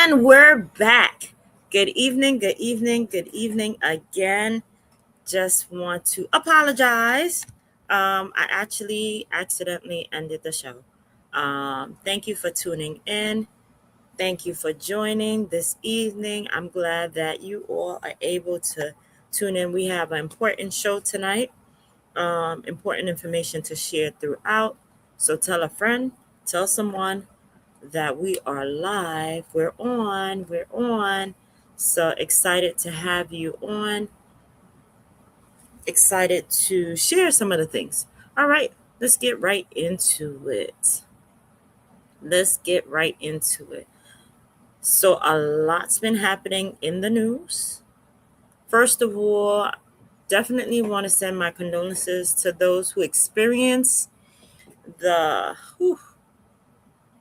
And we're back. Good evening, good evening, good evening again. Just want to apologize. I actually accidentally ended the show. Thank you for tuning in. Thank you for joining this evening. I'm glad that you all are able to tune in. We have an important show tonight, important information to share throughout. So tell a friend, tell someone that we are live. We're on. So excited to have you on. Excited to share some of the things. All right, let's get right into it. Let's get right into it. So, a lot's been happening in the news. First of all, definitely want to send my condolences to those who experience the whew,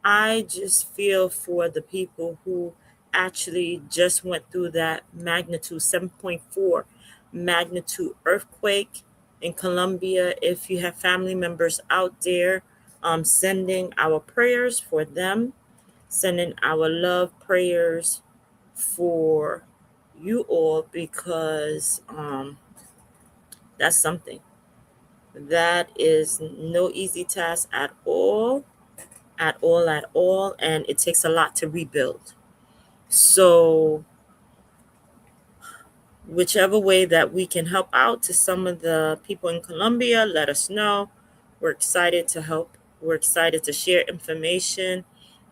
I just feel for the people who actually just went through that magnitude 7.4 magnitude earthquake in Colombia. If you have family members out there, sending our prayers for them, sending our love prayers for you all because that's something. That is no easy task at all, and it takes a lot to rebuild. So, whichever way that we can help out to some of the people in Colombia, let us know. We're excited to help. We're excited to share information,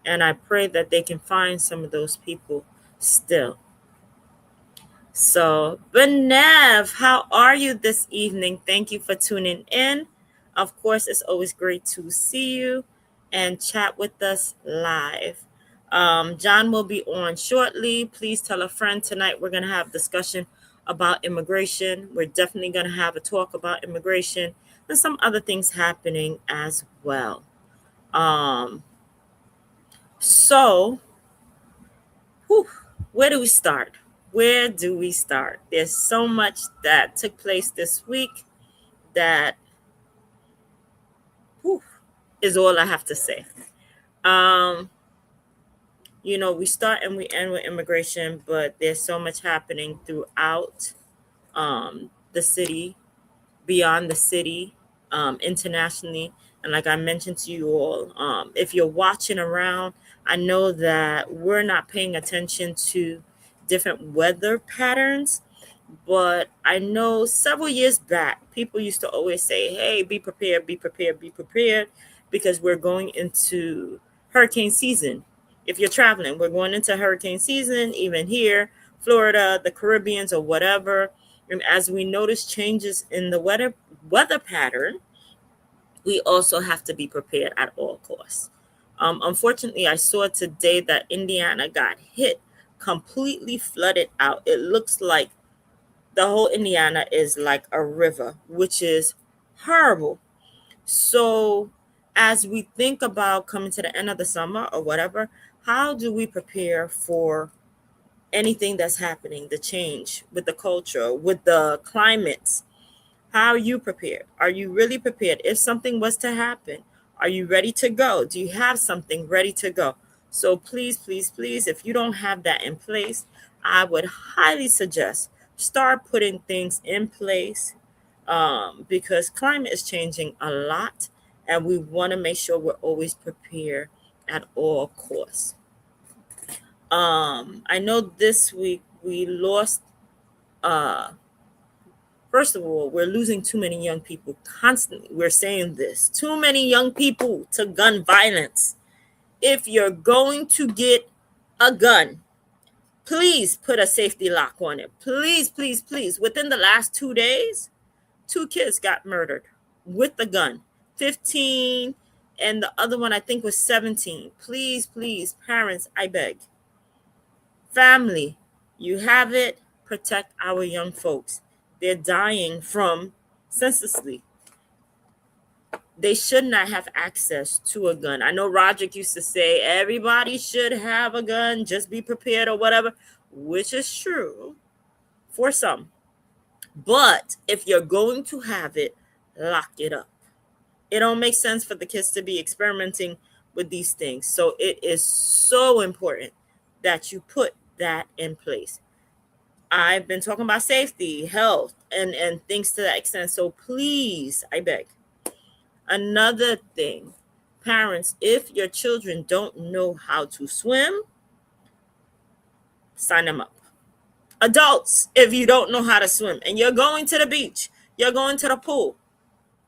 and I pray that they can find some of those people still. So, Benev, how are you this evening? Thank you for tuning in. Of course, it's always great to see you and chat with us live. John will be on shortly. Please tell a friend tonight. We're going to have discussion about immigration. We're definitely going to have a talk about immigration and some other things happening as well. Um, so, whew, where do we start? Where do we start? There's so much that took place this week that whew, is all I have to say. Um, we start and we end with immigration, but there's so much happening throughout the city, beyond the city, internationally. And like I mentioned to you all, if you're watching around, I know that we're not paying attention to different weather patterns. But I know several years back, people used to always say, hey, be prepared, be prepared, be prepared, because we're going into hurricane season. If you're traveling, we're going into hurricane season, even here, Florida, the Caribbeans, or whatever. And as we notice changes in the weather pattern, we also have to be prepared at all costs. Unfortunately, I saw today that Indiana got hit, completely flooded out. It looks like the whole Indiana is like a river, which is horrible. So, as we think about coming to the end of the summer or whatever, how do we prepare for anything that's happening, the change with the culture, with the climates? How are you prepared? Are you really prepared? If something was to happen, are you ready to go? Do you have something ready to go? So please, please, please, if you don't have that in place, I would highly suggest start putting things in place, because climate is changing a lot, and we want to make sure we're always prepared at all costs. I know this week we lost. First of all, we're losing too many young people constantly. We're saying this, too many young people to gun violence. If you're going to get a gun, please put a safety lock on it. Please, please, please. Within the last 2 days, two kids got murdered with the gun. 15, and the other one I think was 17. Please, please, parents, I beg. Family, you have it. Protect our young folks. They're dying from senselessly. They should not have access to a gun. I know Roderick used to say everybody should have a gun, just be prepared or whatever, which is true for some. But if you're going to have it, lock it up. It don't make sense for the kids to be experimenting with these things. So it is so important that you put that in place. I've been talking about safety, health, and things to that extent. So please, I beg. Another thing, parents, if your children don't know how to swim, sign them up. Adults, if you don't know how to swim and you're going to the beach, you're going to the pool,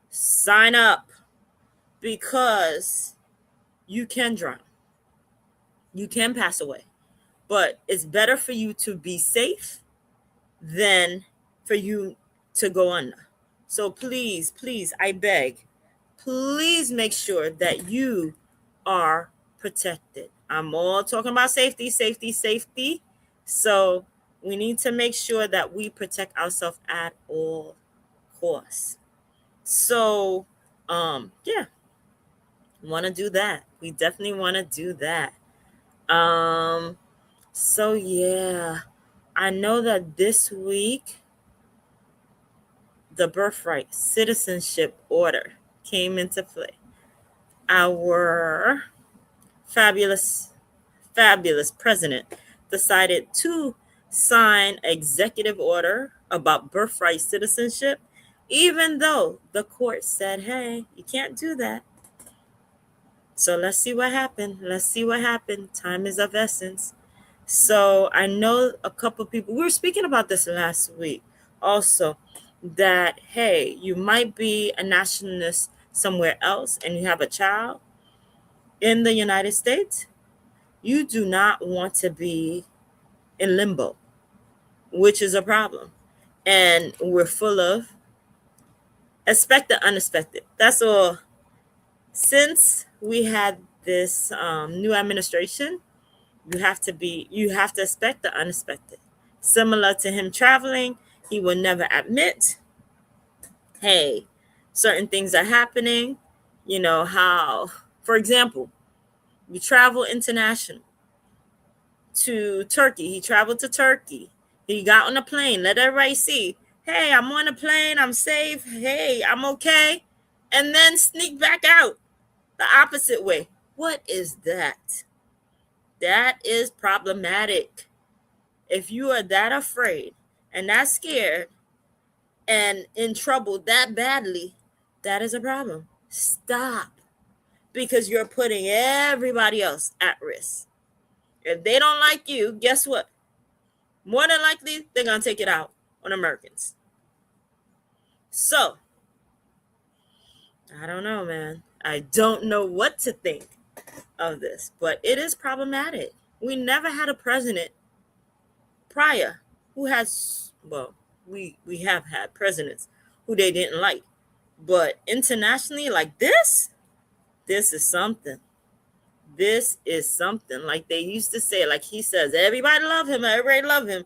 sign up, because you can drown. You can pass away. But it's better for you to be safe than for you to go under. So please, please, I beg, please make sure that you are protected. I'm all talking about safety, safety, safety. So we need to make sure that we protect ourselves at all costs. So, yeah, want to do that. We definitely want to do that. Um, so yeah, I know that this week the birthright citizenship order came into play. Our fabulous, fabulous president decided to sign executive order about birthright citizenship, even though the court said, hey, you can't do that. So let's see what happened. Let's see what happened. Time is of essence. So I know a couple people, we were speaking about this last week also, that, hey, you might be a nationalist somewhere else and you have a child in the United States. You do not want to be in limbo, which is a problem. And we're full of expect the unexpected. That's all. Since we had this new administration, you have to expect the unexpected. Similar to him traveling, he will never admit, hey, certain things are happening. You know how, for example, you travel international to Turkey. He traveled to Turkey. He got on a plane, let everybody see, hey, I'm on a plane, I'm safe, hey, I'm okay. And then sneak back out the opposite way. What is that? That is problematic. If you are that afraid and that scared and in trouble that badly, that is a problem. Stop, because you're putting everybody else at risk. If they don't like you, guess what? More than likely, they're going to take it out on Americans. So, I don't know, man. I don't know what to think of this, but it is problematic. We never had a president prior who has, well, we have had presidents who they didn't like, but internationally like this is something. This is something. Like they used to say, like he says, everybody love him, everybody love him.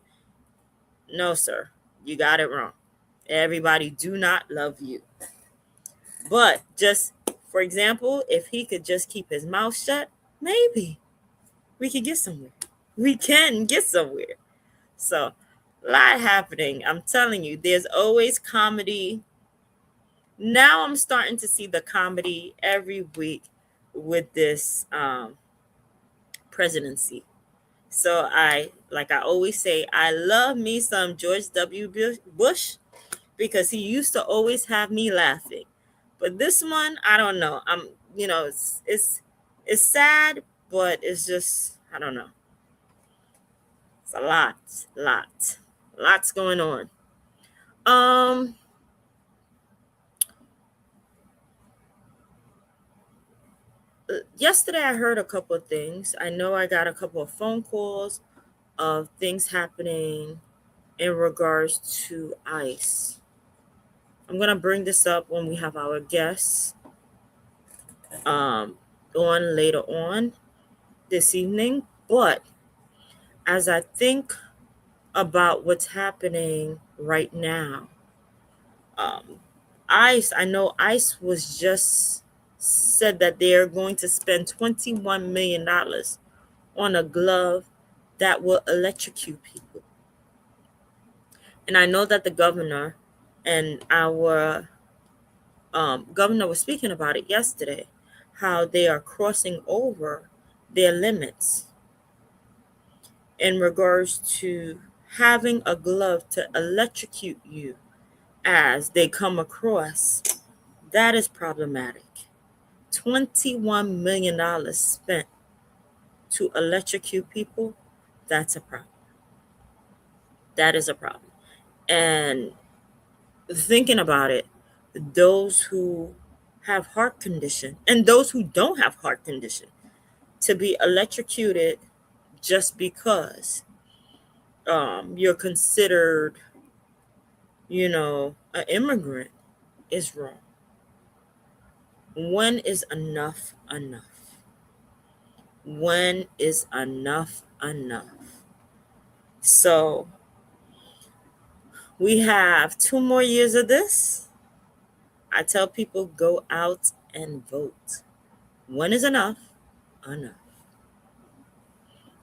No, sir, you got it wrong. Everybody do not love you. But just for example, if he could just keep his mouth shut, maybe we could get somewhere. We can get somewhere. So, a lot happening. I'm telling you, there's always comedy. Now I'm starting to see the comedy every week with this presidency. So like I always say, I love me some George W. Bush, because he used to always have me laughing. But this one, I don't know. It's sad, but it's just, I don't know. It's a lots going on. Um, Yesterday I heard a couple of things. I know I got a couple of phone calls of things happening in regards to ICE. I'm gonna bring this up when we have our guests on later on this evening. But as I think about what's happening right now, um, I know ICE was just said that they're going to spend $21 million on a glove that will electrocute people. And I know that the governor and our governor was speaking about it yesterday, how they are crossing over their limits. in regards to having a glove to electrocute you as they come across, that is problematic. $21 million spent to electrocute people, that's a problem. That is a problem. And thinking about it, those who have heart condition and those who don't have heart condition to be electrocuted just because you're considered, an immigrant is wrong. When is enough enough? When is enough enough? So we have 2 more years of this. I tell people go out and vote. When is enough enough?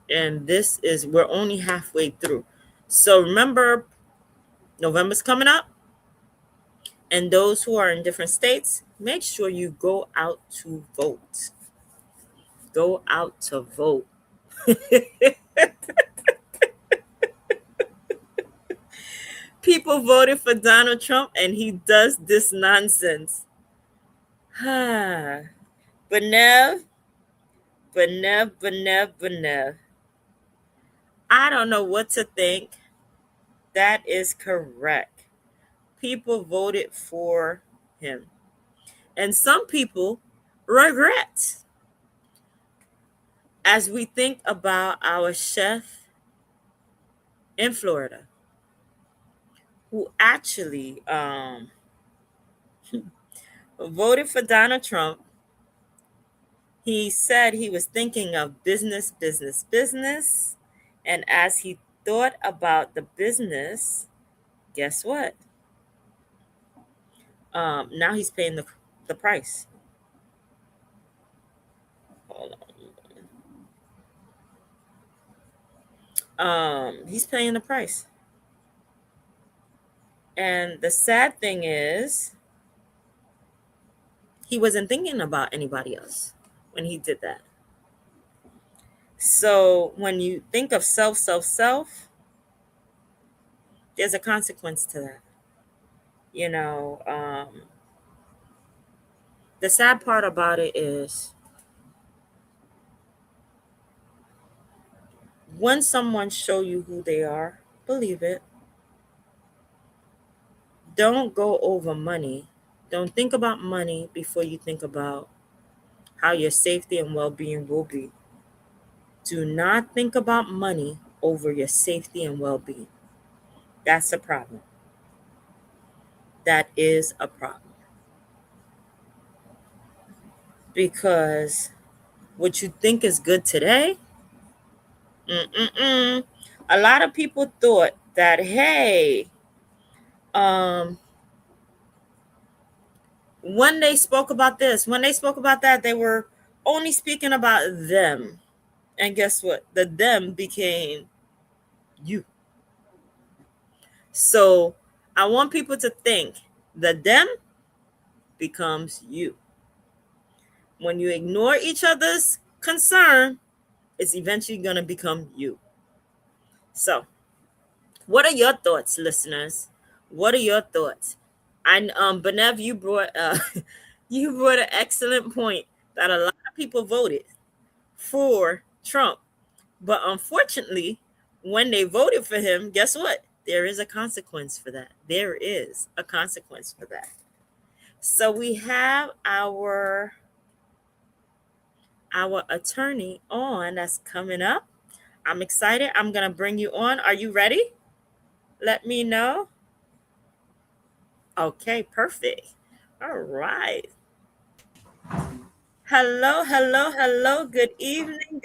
And we're only halfway through. So remember, November's coming up. And those who are in different states, make sure you go out to vote. Go out to vote. People voted for Donald Trump and he does this nonsense. Benev. I don't know what to think. That is correct. People voted for him. And some people regret. As we think about our chef in Florida, who actually voted for Donald Trump. He said he was thinking of business. And as he thought about the business, guess what? Now he's paying the price. Hold on. He's paying the price. And the sad thing is, he wasn't thinking about anybody else when he did that. So when you think of self, there's a consequence to that. The sad part about it is when someone show you who they are, believe it. Don't go over money. Don't think about money before you think about how your safety and well-being will be. Do not think about money over your safety and well-being. That's a problem. That is a problem. Because what you think is good today, a lot of people thought that, hey, when they spoke about this, when they spoke about that, they were only speaking about them. And guess what? The them became you. So I want people to think the them becomes you. When you ignore each other's concern, it's eventually going to become you. So what are your thoughts, listeners? What are your thoughts? And Benev, you brought an excellent point that a lot of people voted for Trump. But unfortunately, when they voted for him, guess what? There is a consequence for that. There is a consequence for that. So we have our attorney on that's coming up. I'm excited. I'm going to bring you on. Are you ready? Let me know. Okay, perfect. All right. Hello. Good evening.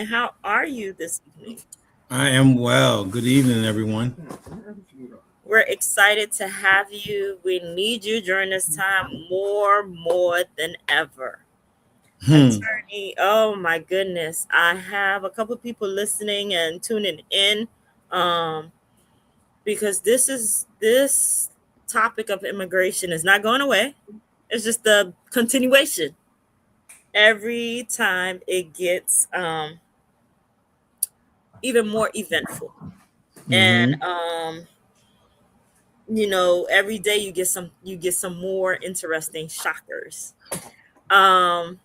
How are you this evening? I am well. Good evening, everyone. We're excited to have you. We need you during this time more than ever. Attorney, oh my goodness. I have a couple of people listening and tuning in because this topic of immigration is not going away. It's just a continuation. Every time it gets even more eventful. And Mm-hmm. every day you get some more interesting shockers. Um,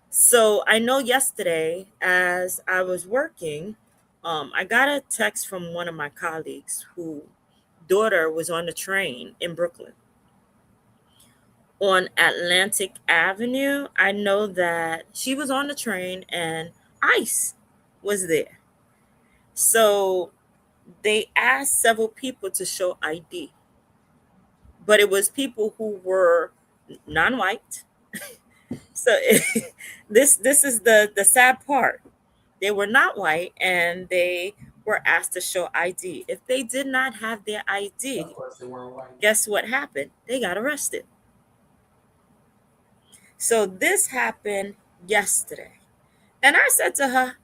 so I know yesterday as I was working, I got a text from one of my colleagues who daughter was on the train in Brooklyn on Atlantic Avenue. I know that she was on the train and ICE was there. So they asked several people to show ID, but it was people who were non-white. So this is the sad part. They were not white and they were asked to show ID. If they did not have their ID, guess what happened? They got arrested. So this happened yesterday. And I said to her,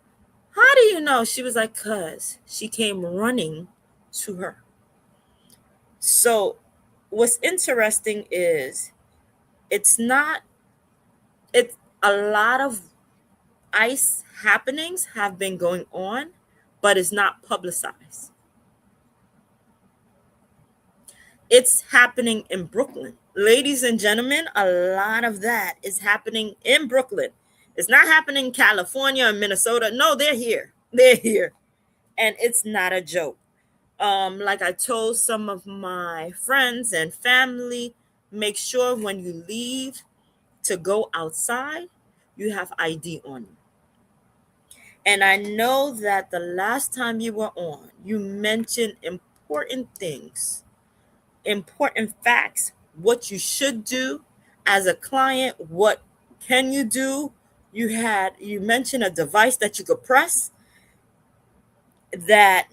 "How do you know?" She was like, "Cuz she came running to her." So what's interesting is it's not it's a lot of ICE happenings have been going on, but it's not publicized. It's happening in Brooklyn. Ladies and gentlemen, a lot of that is happening in Brooklyn. It's not happening in California or Minnesota. No, they're here. They're here. And it's not a joke. Like I told some of my friends and family, make sure when you leave to go outside, you have ID on you. And I know that the last time you were on, you mentioned important things, important facts, what you should do as a client, what can you do? You mentioned a device that you could press that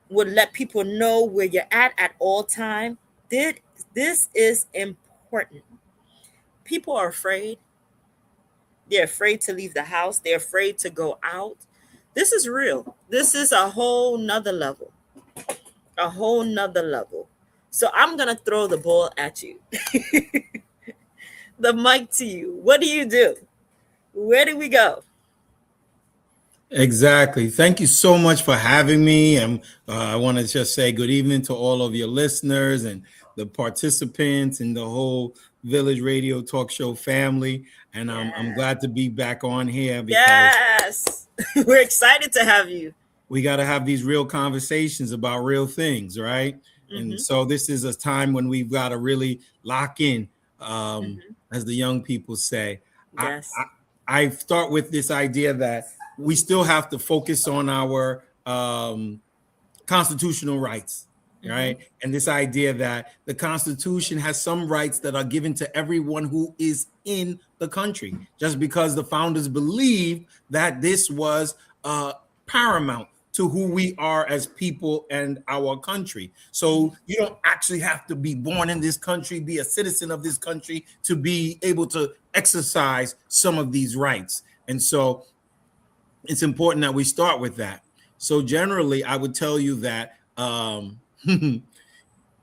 would let people know where you're at all time. Did this is important. People are afraid. They're afraid to leave the house. They're afraid to go out. This is real. This is a whole nother level. A whole nother level. So I'm gonna throw the ball at you. The mic to you. What do you do? Where do we go? Exactly. Thank you so much for having me. And I want to just say good evening to all of your listeners and the participants and the whole Village Radio Talk Show family. And I'm Yeah. glad to be back on here because Yes. We're excited to have you. we got to have these real conversations about real things, right? And Hmm. so this is a time when we've got to really lock in, Hmm. as the young people say. I, Yes. I, I start with this idea that we still have to focus on our constitutional rights, Hmm. right? And this idea that the Constitution has some rights that are given to everyone who is in the country, just because the founders believed that this was paramount to who we are as people and our country. So you don't actually have to be born in this country, be a citizen of this country to be able to exercise some of these rights. And so it's important that we start with that. So generally, I would tell you that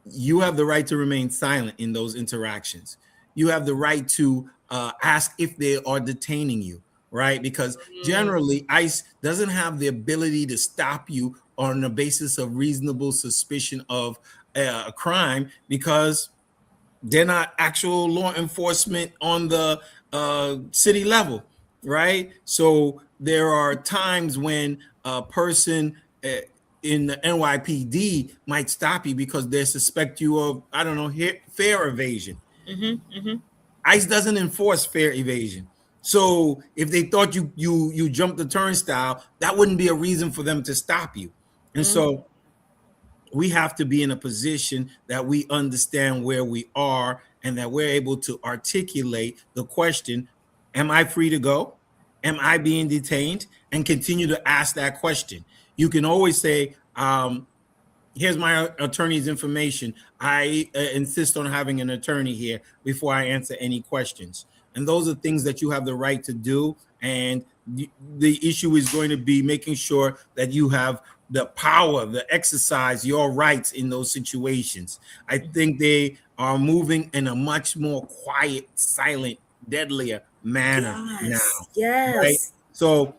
you have the right to remain silent in those interactions. You have the right to ask if they are detaining you, right? Because Mm. generally, ICE doesn't have the ability to stop you on the basis of reasonable suspicion of a crime because they're not actual law enforcement on the city level, right? So there are times when a person in the NYPD might stop you because they suspect you of, I don't know, fare evasion. Mhm, mhm, ICE doesn't enforce fare evasion. So if they thought you jumped the turnstile, that wouldn't be a reason for them to stop you. And mm, so we have to be in a position that we understand where we are and that we're able to articulate the question, am I free to go? Am I being detained? And continue to ask that question. You can always say, here's my attorney's information. I insist on having an attorney here before I answer any questions. And those are things that you have the right to do. And the issue is going to be making sure that you have the power, the exercise your rights in those situations. I think they are moving in a much more quiet, silent, deadlier manner now, yes, right? yes. So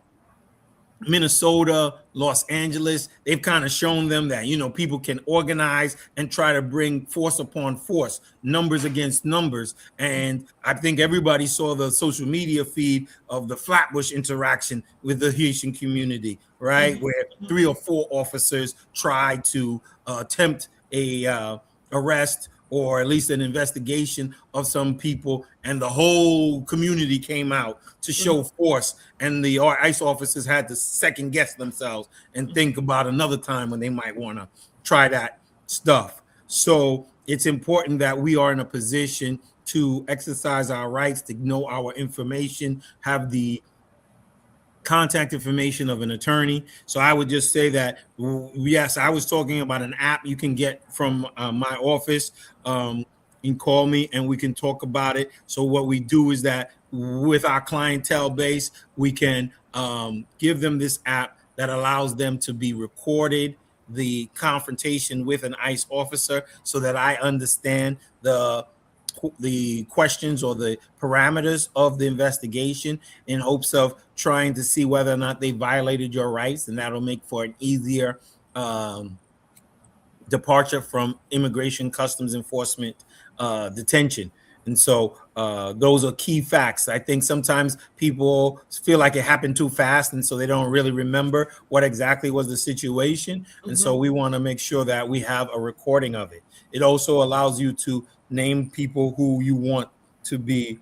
Minnesota, Los Angeles, they've kind of shown them that, people can organize and try to bring force upon force, numbers against numbers. And I think everybody saw the social media feed of the Flatbush interaction with the Haitian community, right? Where 3 or 4 officers tried to attempt a arrest or at least an investigation of some people, and the whole community came out to show force, and the ICE officers had to second guess themselves and think about another time when they might want to try that stuff. So it's important that we are in a position to exercise our rights, to know our information, have the contact information of an attorney. So I would just say that, yes, I was talking about an app you can get from my office. You can call me and we can talk about it. So what we do is that with our clientele base, we can give them this app that allows them to be recorded the confrontation with an ICE officer, so that I understand the questions or the parameters of the investigation, in hopes of trying to see whether or not they violated your rights, and that'll make for an easier departure from immigration customs enforcement detention. And so those are key facts. I think sometimes people feel like it happened too fast, and so they don't really remember what exactly was the situation. And so we want to make sure that we have a recording of it. It also allows you to name people who you want to be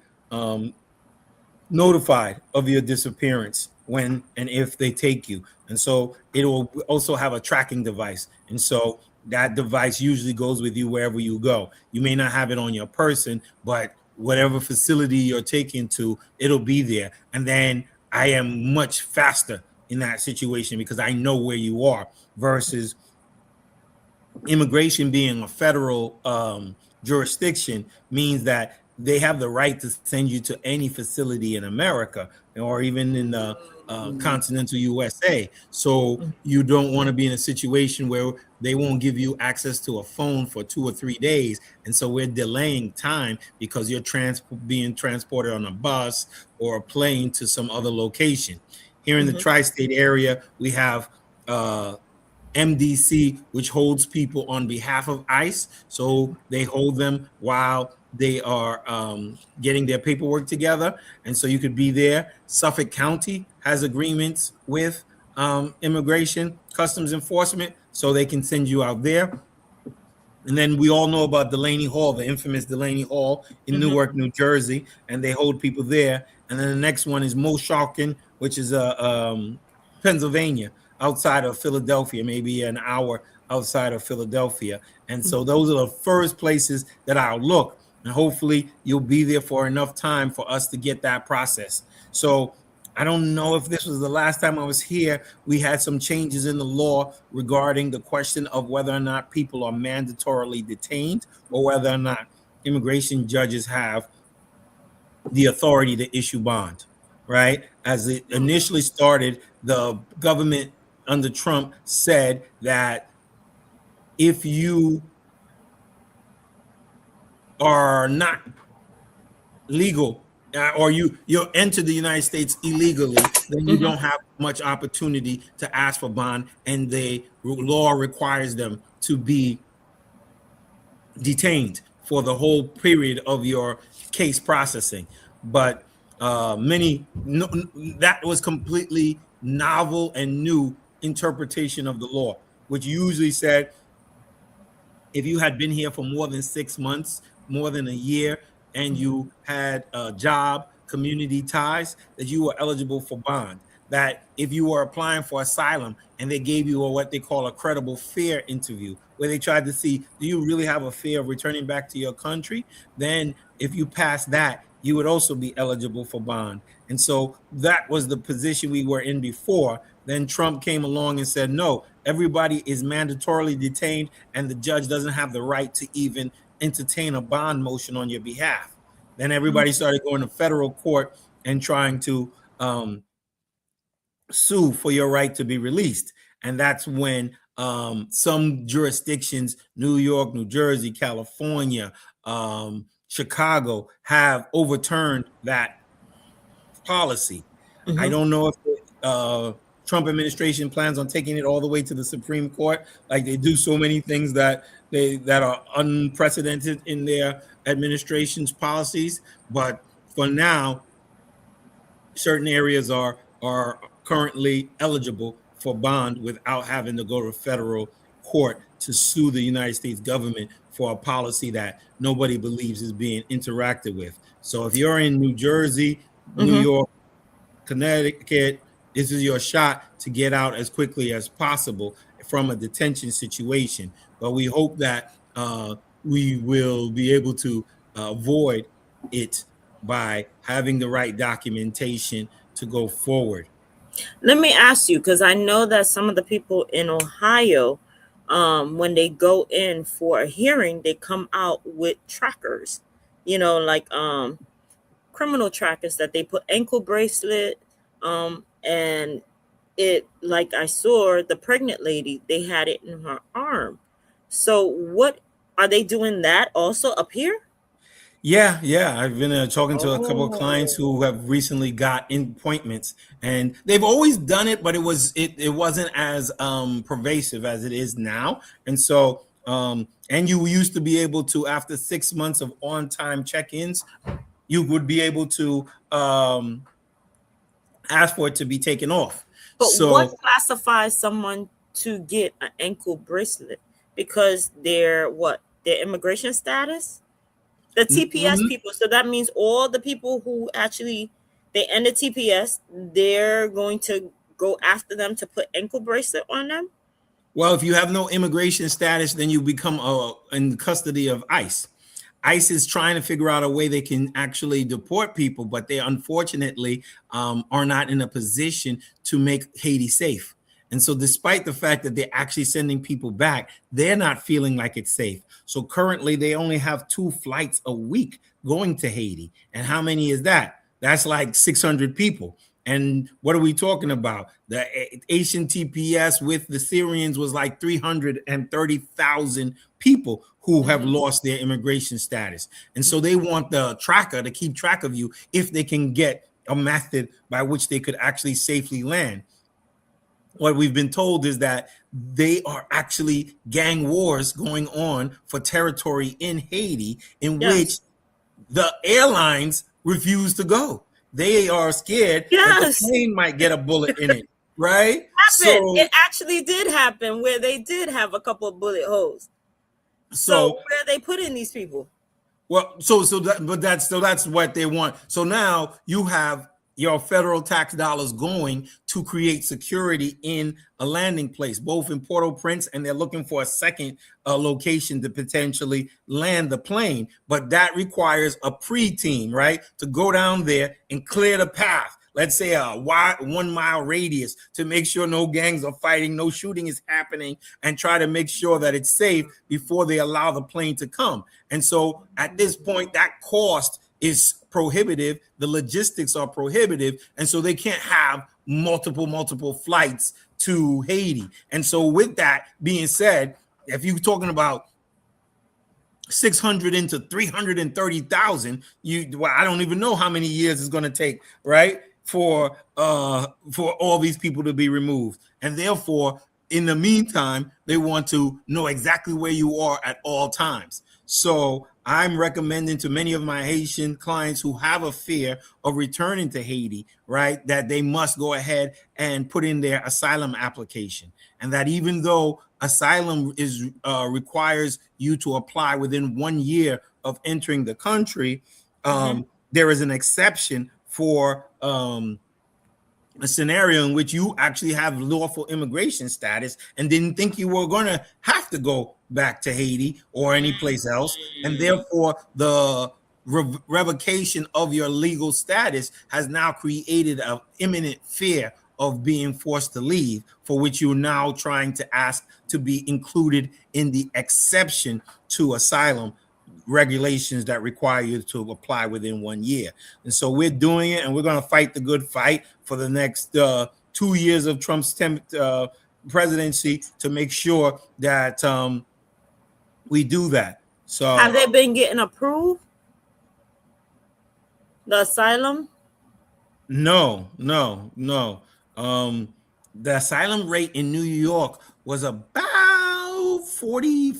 notified of your disappearance when and if they take you. And so it will also have a tracking device. And so that device usually goes with you wherever you go. You may not have it on your person, but whatever facility you're taken to, it'll be there. And then I am much faster in that situation because I know where you are, versus immigration being a federal jurisdiction means that they have the right to send you to any facility in America or even in the continental USA. So you don't want to be in a situation where they won't give you access to a phone for 2 or 3 days. And so we're delaying time because you're being transported on a bus or a plane to some other location. Here in the tri-state area, we have MDC, which holds people on behalf of ICE. So they hold them while they are getting their paperwork together. And so you could be there. Suffolk County has agreements with immigration customs enforcement, so they can send you out there. And then we all know about Delaney Hall, the infamous Delaney Hall in Newark, New Jersey, and they hold people there. And then the next one is Mosharkin, which is Pennsylvania, outside of Philadelphia, maybe an hour outside of Philadelphia. And so those are the first places that I'll look. And hopefully you'll be there for enough time for us to get that process. So I don't know if this was the last time I was here. We had some changes in the law regarding the question of whether or not people are mandatorily detained or whether or not immigration judges have the authority to issue bond, right? As it initially started, the government under Trump said that if you are not legal or you enter the United States illegally, then you don't have much opportunity to ask for bond, and the law requires them to be detained for the whole period of your case processing. But that was completely novel and new interpretation of the law, which usually said if you had been here for more than 6 months, more than a year, and you had a job, community ties, that you were eligible for bond. That if you were applying for asylum and they gave you what they call a credible fear interview, where they tried to see, do you really have a fear of returning back to your country? Then if you pass that, you would also be eligible for bond. And so that was the position we were in before. Then Trump came along and said, no, everybody is mandatorily detained and the judge doesn't have the right to even entertain a bond motion on your behalf. Then everybody started going to federal court and trying to sue for your right to be released. And that's when some jurisdictions, New York, New Jersey, California, Chicago, have overturned that policy. I don't know if Trump administration plans on taking it all the way to the Supreme Court. Like they do so many things that are unprecedented in their administration's policies. But for now, certain areas are currently eligible for bond without having to go to federal court to sue the United States government for a policy that nobody believes is being interacted with. So if you're in New Jersey, New York, Connecticut, this is your shot to get out as quickly as possible from a detention situation. But we hope that we will be able to avoid it by having the right documentation to go forward. Let me ask you, because I know that some of the people in Ohio, when they go in for a hearing, they come out with trackers, like criminal trackers that they put ankle bracelet, and it, like I saw the pregnant lady, they had it in her arm. So what are they doing that also up here? Yeah. I've been talking to a couple of clients who have recently got appointments, and they've always done it, but it wasn't as pervasive as it is now. And so, and you used to be able to, after 6 months of on-time check-ins, you would be able to ask for it to be taken off. But what classifies someone to get an ankle bracelet? Because their immigration status? The TPS people. So that means all the people who actually they ended TPS, they're going to go after them to put ankle bracelet on them. Well, if you have no immigration status, then you become in custody of ICE. ICE is trying to figure out a way they can actually deport people, but they unfortunately are not in a position to make Haiti safe. And so despite the fact that they're actually sending people back, they're not feeling like it's safe. So currently they only have 2 flights a week going to Haiti. And how many is that? That's like 600 people. And what are we talking about? The Asian TPS with the Syrians was like 330,000 people who have lost their immigration status. And so they want the tracker to keep track of you if they can get a method by which they could actually safely land. What we've been told is that they are actually gang wars going on for territory in Haiti, in which the airlines refuse to go. They are scared that the plane might get a bullet in it, right? It actually did happen where they did have a couple of bullet holes. So where are they putting these people? Well, that's what they want. So now you have your federal tax dollars going to create security in a landing place, both in Port-au-Prince, and they're looking for a second location to potentially land the plane. But that requires a pre-team, right, to go down there and clear the path. Let's say a 1 mile radius to make sure no gangs are fighting, no shooting is happening, and try to make sure that it's safe before they allow the plane to come. And so at this point, that cost is prohibitive. The logistics are prohibitive. And so they can't have multiple flights to Haiti. And so with that being said, if you're talking about 600 into 330,000, I don't even know how many years it's going to take, right, for all these people to be removed. And therefore, in the meantime, they want to know exactly where you are at all times. So I'm recommending to many of my Haitian clients who have a fear of returning to Haiti, right, that they must go ahead and put in their asylum application. And that even though asylum requires you to apply within 1 year of entering the country, there is an exception for a scenario in which you actually have lawful immigration status and didn't think you were going to have to go back to Haiti or any place else. And therefore, the revocation of your legal status has now created an imminent fear of being forced to leave, for which you're now trying to ask to be included in the exception to asylum regulations that require you to apply within 1 year. And so we're doing it, and we're going to fight the good fight for the next 2 years of Trump's presidency to make sure that we do that. So have they been getting approved? The asylum? No. The asylum rate in New York was about 45%,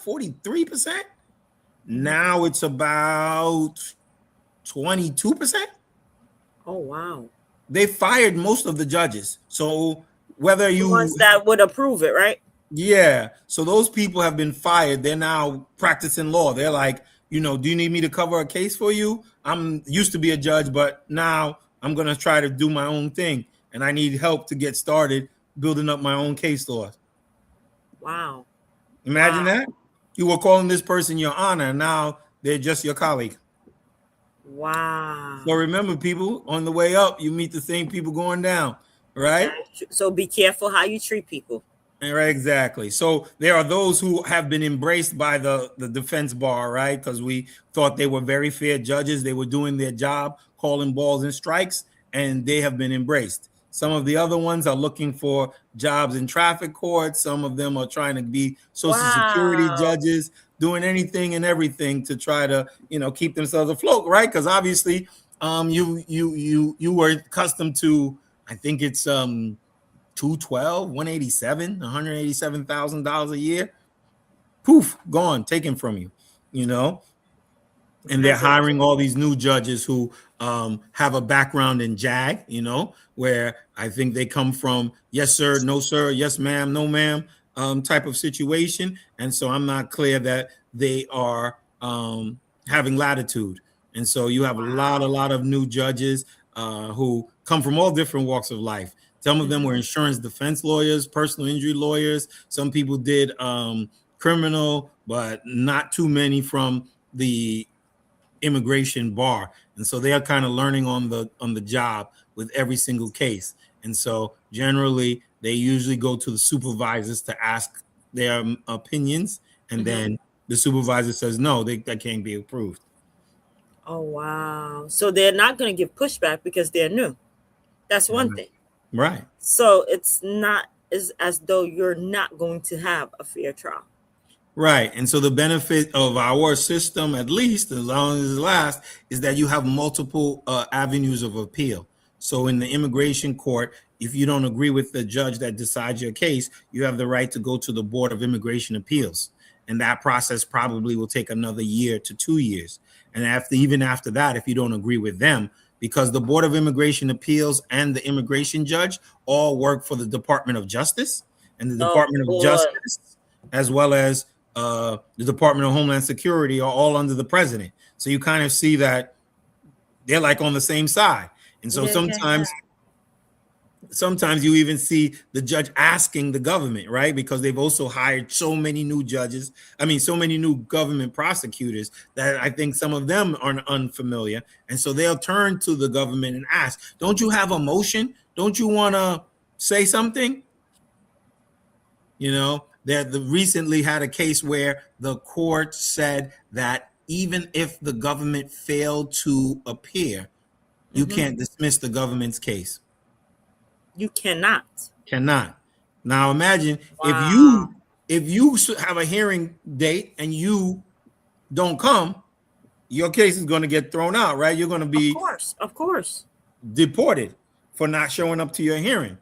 43%. Now it's about 22%. Oh wow. They fired most of the judges. So whether The you, ones that would approve it, right? yeah, so those people have been fired. They're now practicing law. They're like, do you need me to cover a case for you? I'm used to be a judge, but now I'm going to try to do my own thing. And I need help to get started building up my own case law. Wow. Imagine Wow. that. You were calling this person your honor. Now they're just your colleague. Wow. So remember, people, on the way up, you meet the same people going down, right? So be careful how you treat people. Right, exactly. So there are those who have been embraced by the defense bar, right? Because we thought they were very fair judges. They were doing their job, calling balls and strikes, and they have been embraced. Some of the other ones are looking for jobs in traffic courts. Some of them are trying to be Social Security judges, doing anything and everything to try to, keep themselves afloat, right? Because obviously, you were accustomed to, I think it's 212, 187, $187,000 a year. Poof, gone, taken from you, and they're hiring all these new judges who have a background in JAG, where I think they come from yes, sir, no, sir, yes, ma'am, no, ma'am, type of situation. And so I'm not clear that they are having latitude. And so you have a lot of new judges who come from all different walks of life. Some of them were insurance defense lawyers, personal injury lawyers. Some people did criminal, but not too many from the immigration bar. And so they are kind of learning on the job with every single case. And so generally they usually go to the supervisors to ask their opinions, and then the supervisor says no, that can't be approved. Oh wow. So they're not going to give pushback because they're new. That's one thing. Right. So it's not as though you're not going to have a fair trial. Right. And so the benefit of our system, at least as long as it lasts, is that you have multiple avenues of appeal. So in the immigration court, if you don't agree with the judge that decides your case, you have the right to go to the Board of Immigration Appeals. And that process probably will take another year to 2 years. And even after that, if you don't agree with them, because the Board of Immigration Appeals and the immigration judge all work for the Department of Justice, and the Department of Justice, as well as the Department of Homeland Security, are all under the president. So you kind of see that they're like on the same side. And so sometimes you even see the judge asking the government, right? Because they've also hired so many new judges. I mean, so many new government prosecutors that I think some of them are unfamiliar. And so they'll turn to the government and ask, don't you have a motion? Don't you want to say something? They recently had a case where the court said that even if the government failed to appear, you can't dismiss the government's case. You cannot. Now imagine if you have a hearing date and you don't come, your case is going to get thrown out, right? You're going to be of course deported for not showing up to your hearing.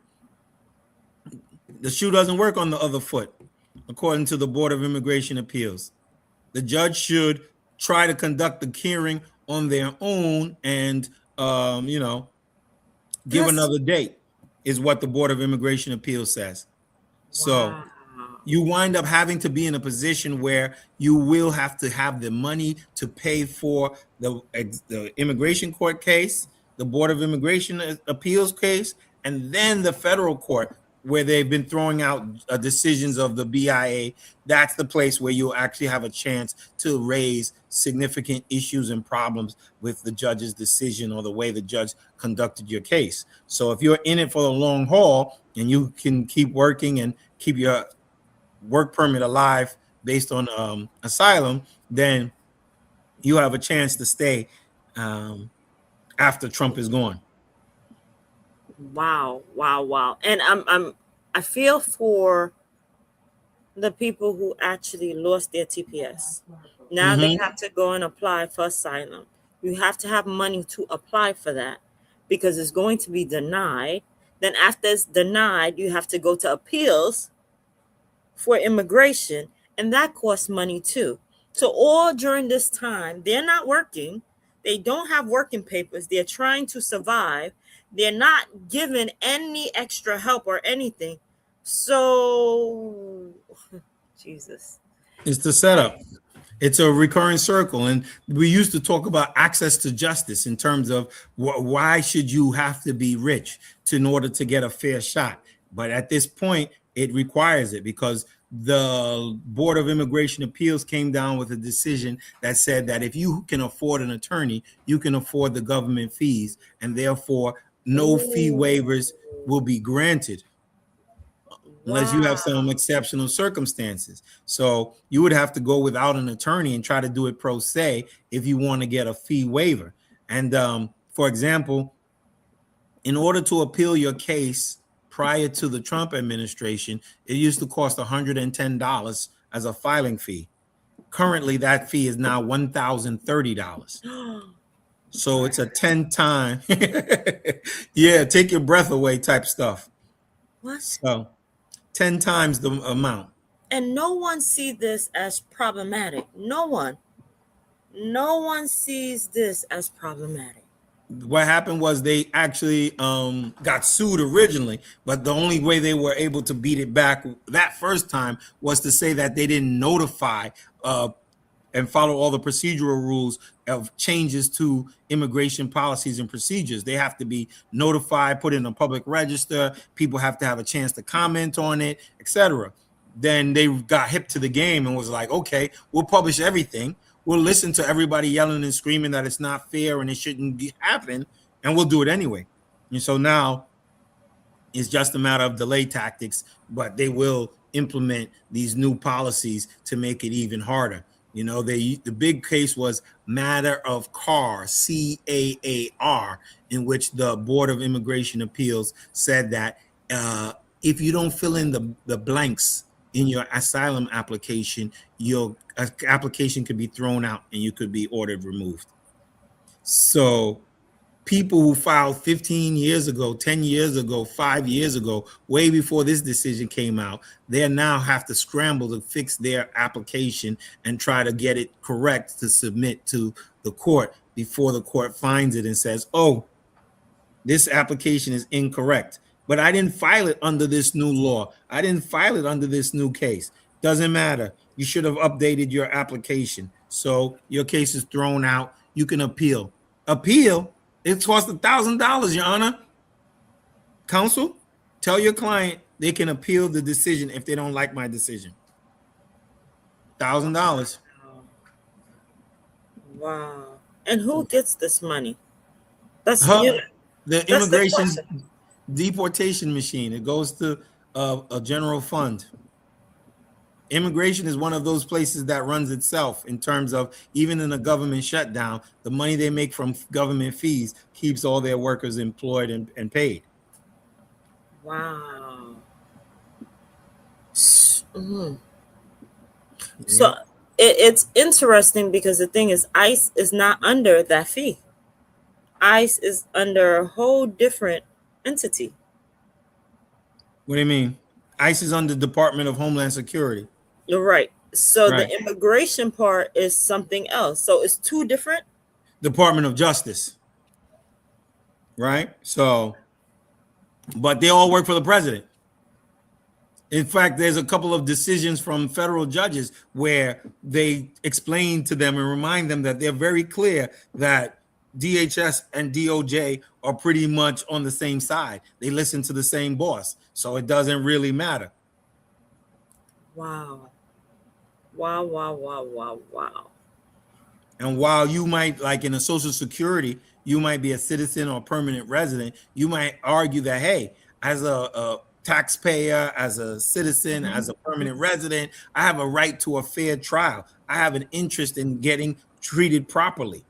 The shoe doesn't work on the other foot, according to the Board of Immigration Appeals. The judge should try to conduct the hearing on their own and give another date, is what the Board of Immigration Appeals says. So you wind up having to be in a position where you will have to have the money to pay for the immigration court case, the Board of Immigration Appeals case, and then the federal court, where they've been throwing out decisions of the BIA. That's the place where you'll actually have a chance to raise significant issues and problems with the judge's decision or the way the judge conducted your case. So if you're in it for the long haul and you can keep working and keep your work permit alive based on asylum, then you have a chance to stay after Trump is gone. Wow. And I feel for the people who actually lost their TPS. Now they have to go and apply for asylum. You have to have money to apply for that because it's going to be denied. Then after it's denied, you have to go to appeals for immigration, and that costs money too. So all during this time, they're not working. They don't have working papers. They're trying to survive. They're not given any extra help or anything. So, Jesus. It's the setup. It's a recurring circle. And we used to talk about access to justice in terms of why should you have to be rich in order to get a fair shot? But at this point, it requires it because the Board of Immigration Appeals came down with a decision that said that if you can afford an attorney, you can afford the government fees, and therefore no fee waivers will be granted unless you have some exceptional circumstances. So you would have to go without an attorney and try to do it pro se if you want to get a fee waiver. And for example, in order to appeal your case prior to the Trump administration, it used to cost $110 as a filing fee. Currently, that fee is now $1,030. So it's a 10 time, yeah, take your breath away type stuff. What? So 10 times the amount. And no one sees this as problematic. No one sees this as problematic. What happened was they actually got sued originally, but the only way they were able to beat it back that first time was to say that they didn't notify and follow all the procedural rules of changes to immigration policies and procedures. They have to be notified, put in a public register. People have to have a chance to comment on it, etc. Then they got hip to the game and was like, okay, we'll publish everything. We'll listen to everybody yelling and screaming that it's not fair and it shouldn't happen, and we'll do it anyway. And so now it's just a matter of delay tactics, but they will implement these new policies to make it even harder. You know, the big case was Matter of CAR, CAAR, in which the Board of Immigration Appeals said that if you don't fill in the blanks in your asylum application, your application could be thrown out and you could be ordered removed. So people who filed 15 years ago, 10 years ago, 5 years ago, way before this decision came out, they now have to scramble to fix their application and try to get it correct to submit to the court before the court finds it and says, oh, this application is incorrect. But I didn't file it under this new law. I didn't file it under this new case. Doesn't matter. You should have updated your application. So your case is thrown out. You can appeal. Appeal? It costs $1,000, Your Honor. Counsel, tell your client they can appeal the decision if they don't like my decision. $1,000. Wow. And who gets this money? That's the immigration deportation machine. It goes to a general fund. Immigration is one of those places that runs itself in terms of even in a government shutdown, the money they make from government fees keeps all their workers employed and paid. Wow. Mm-hmm. So it's interesting because the thing is, ICE is not under that fee. ICE is under a whole different entity. What do you mean? ICE is under Department of Homeland Security. You're right. So right. The immigration part is something else. So it's two different. Department of Justice. Right? So, but they all work for the president. In fact, there's a couple of decisions from federal judges where they explain to them and remind them that they're very clear that DHS and DOJ are pretty much on the same side. They listen to the same boss. So it doesn't really matter. Wow. Wow, wow, wow, wow, wow. And while you might, like in a Social Security, you might be a citizen or permanent resident, you might argue that, hey, as a taxpayer, as a citizen, as a permanent resident, I have a right to a fair trial. I have an interest in getting treated properly.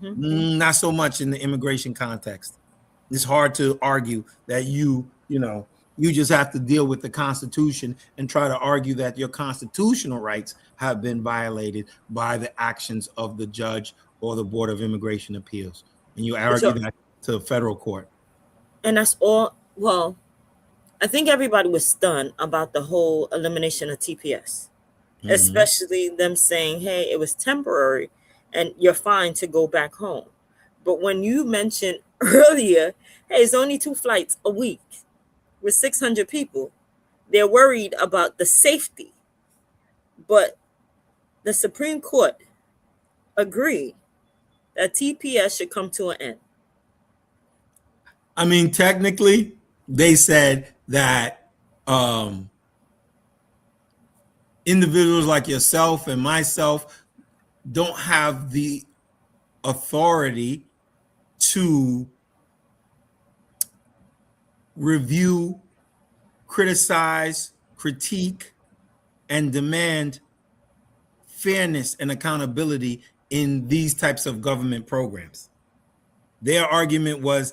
Not so much in the immigration context. It's hard to argue that you just have to deal with the Constitution and try to argue that your constitutional rights have been violated by the actions of the judge or the Board of Immigration Appeals. And you argue that to the federal court. And that's all Well, I think everybody was stunned about the whole elimination of TPS, Mhm. especially them saying, hey, it was temporary and you're fine to go back home. But when you mentioned earlier, hey, it's only 2 flights a week with 600 people, they're worried about the safety. But the Supreme Court agreed that TPS should come to an end. I mean, technically, they said that individuals like yourself and myself don't have the authority to review, criticize, critique, and demand fairness and accountability in these types of government programs. Their argument was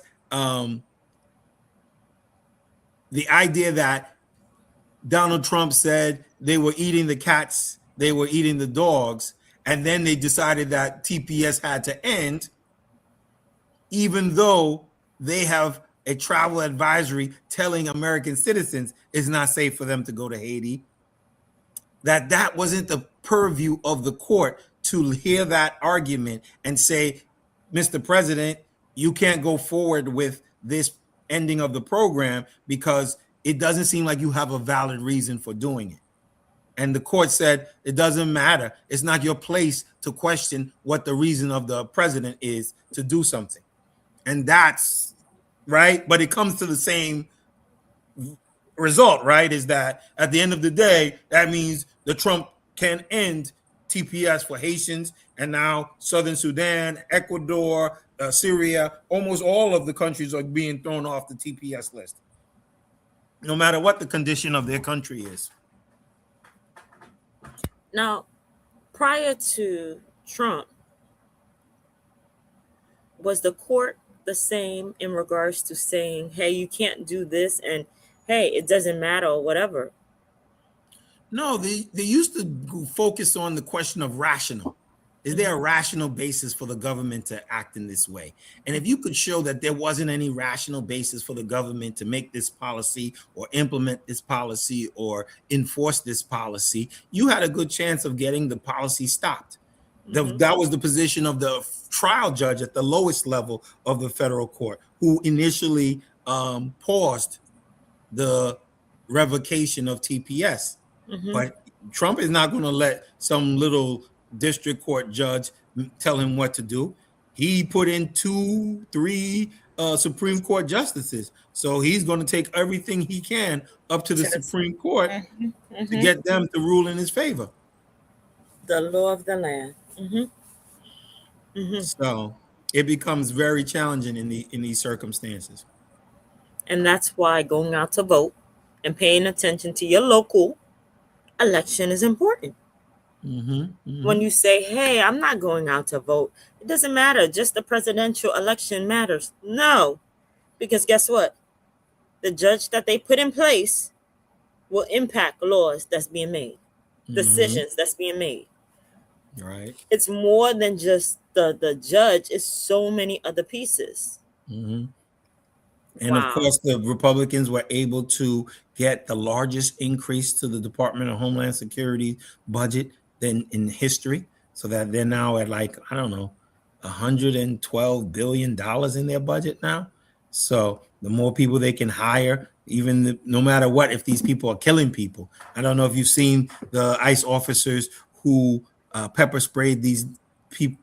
the idea that Donald Trump said they were eating the cats, they were eating the dogs, and then they decided that TPS had to end, even though they have a travel advisory telling American citizens it's not safe for them to go to Haiti. That wasn't the purview of the court to hear that argument and say, Mr. President, you can't go forward with this ending of the program because it doesn't seem like you have a valid reason for doing it. And the court said it doesn't matter. It's not your place to question what the reason of the president is to do something. And that's right. But it comes to the same result, right? Is that at the end of the day, that means the Trump can end TPS for Haitians and now Southern Sudan, Ecuador, Syria, almost all of the countries are being thrown off the TPS list, no matter what the condition of their country is. Now, prior to Trump, was the court the same in regards to saying, hey, you can't do this and hey, it doesn't matter or whatever? No, they used to focus on the question of rational. Is there a rational basis for the government to act in this way? And if you could show that there wasn't any rational basis for the government to make this policy or implement this policy or enforce this policy, you had a good chance of getting the policy stopped. That was the position of the trial judge at the lowest level of the federal court, who initially paused the revocation of TPS. But Trump is not going to let some little district court judge tell him what to do. He put in 2, 3 Supreme Court justices. So he's going to take everything he can up to the Supreme Court to get them to rule in his favor. The law of the land. So it becomes very challenging in these circumstances. And that's why going out to vote and paying attention to your local election is important. When you say, hey, I'm not going out to vote, it doesn't matter. Just the presidential election matters. No, because guess what? The judge that they put in place will impact laws that's being made, decisions that's being made. Right. It's more than just the judge. It's so many other pieces. And of course, the Republicans were able to get the largest increase to the Department of Homeland Security budget than in history. So that they're now at like, I don't know, $112 billion in their budget now. So the more people they can hire, no matter what, if these people are killing people. I don't know if you've seen the ICE officers who pepper sprayed these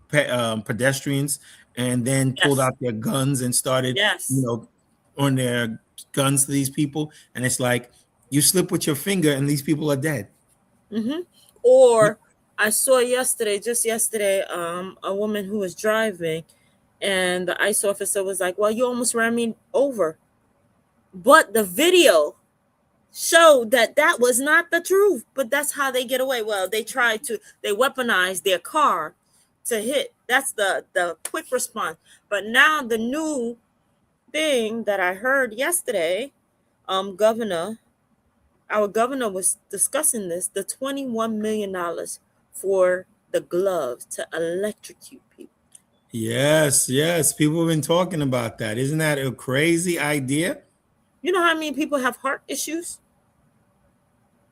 pedestrians and then pulled out their guns and started, on their guns to these people. And it's like, you slip with your finger and these people are dead. Or I saw just yesterday, a woman who was driving and the ICE officer was like, well, you almost ran me over. But the video showed that was not the truth, but that's how they get away. Well, they weaponize their car to hit. That's the quick response. But now the new thing that I heard yesterday, our governor was discussing this, the $21 million for the gloves to electrocute people. Yes. People have been talking about that. Isn't that a crazy idea? You know how many people have heart issues?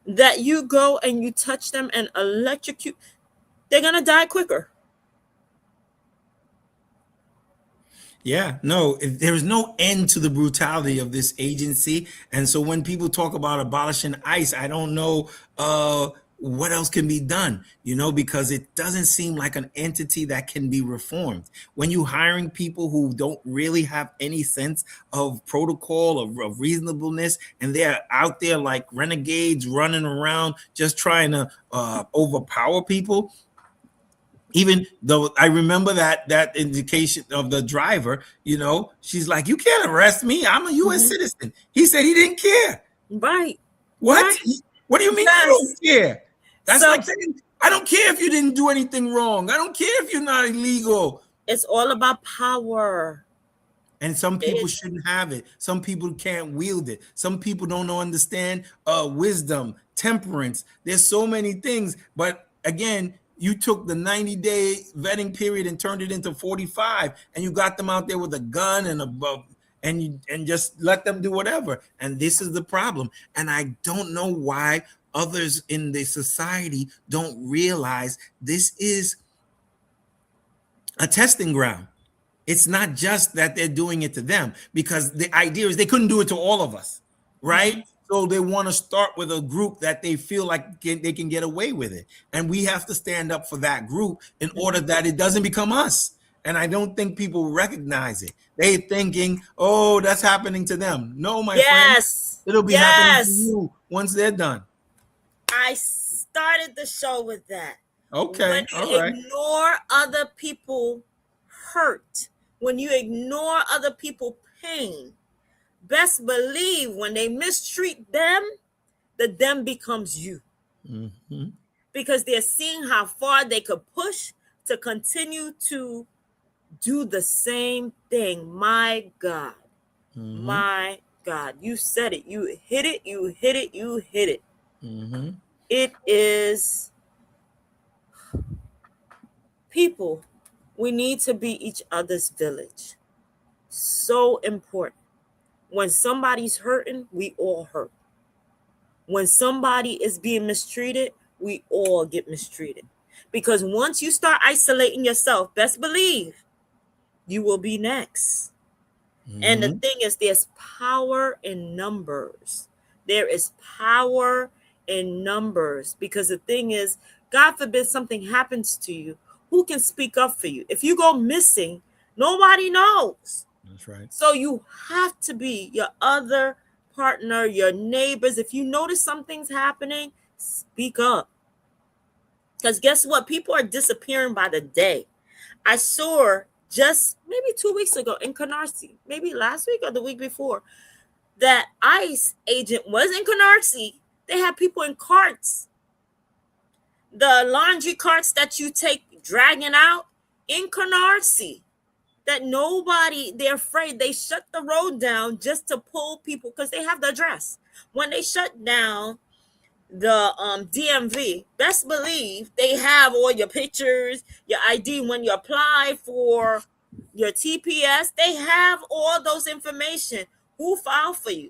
That you go and you touch them and electrocute, they're gonna die quicker. Yeah, no, there is no end to the brutality of this agency. And so when people talk about abolishing ICE, I don't know what else can be done, because it doesn't seem like an entity that can be reformed. When you hiring people who don't really have any sense of protocol, of reasonableness, and they're out there like renegades running around just trying to overpower people. Even though I remember that indication of the driver, she's like, "You can't arrest me. I'm a U.S. citizen." He said he didn't care. Right. What? Right. What do you mean Yes. you don't care? That's So- like saying, I don't care if you didn't do anything wrong. I don't care if you're not illegal. It's all about power. And some people shouldn't have it. Some people can't wield it. Some people don't understand wisdom, temperance. There's so many things. But again, you took the 90-day vetting period and turned it into 45, and you got them out there with a gun and just let them do whatever. And this is the problem. And I don't know why others in the society don't realize this is a testing ground. It's not just that they're doing it to them, because the idea is they couldn't do it to all of us, right? Mm-hmm. So they want to start with a group that they feel like they can get away with it. And we have to stand up for that group in order that it doesn't become us. And I don't think people recognize it. They're thinking, oh, that's happening to them. No, my friend, it'll be happening to you once they're done. I started the show with that. Okay, when you ignore other people hurt, when you ignore other people pain, best believe when they mistreat them, the them becomes you. Mm-hmm. Because they're seeing how far they could push to continue to do the same thing. My God. Mm-hmm. My God. You said it. You hit it. You hit it. You hit it. Mm-hmm. It is people. We need to be each other's village. So important. When somebody's hurting, we all hurt. When somebody is being mistreated, we all get mistreated. Because once you start isolating yourself, best believe you will be next. Mm-hmm. And the thing is, there's power in numbers. There is power in numbers. Because the thing is, God forbid something happens to you, who can speak up for you? If you go missing, nobody knows. That's right. So you have to be your other partner, your neighbors. If you notice something's happening, speak up. Because guess what? People are disappearing by the day. I saw just maybe 2 weeks ago in Canarsie, maybe last week or the week before, that ICE agent was in Canarsie. They had people in carts. The laundry carts that you take dragging out in Canarsie. That nobody, they're afraid. They shut the road down just to pull people because they have the address. When they shut down the DMV, best believe they have all your pictures, your ID. When you apply for your TPS, they have all those information. Who filed for you?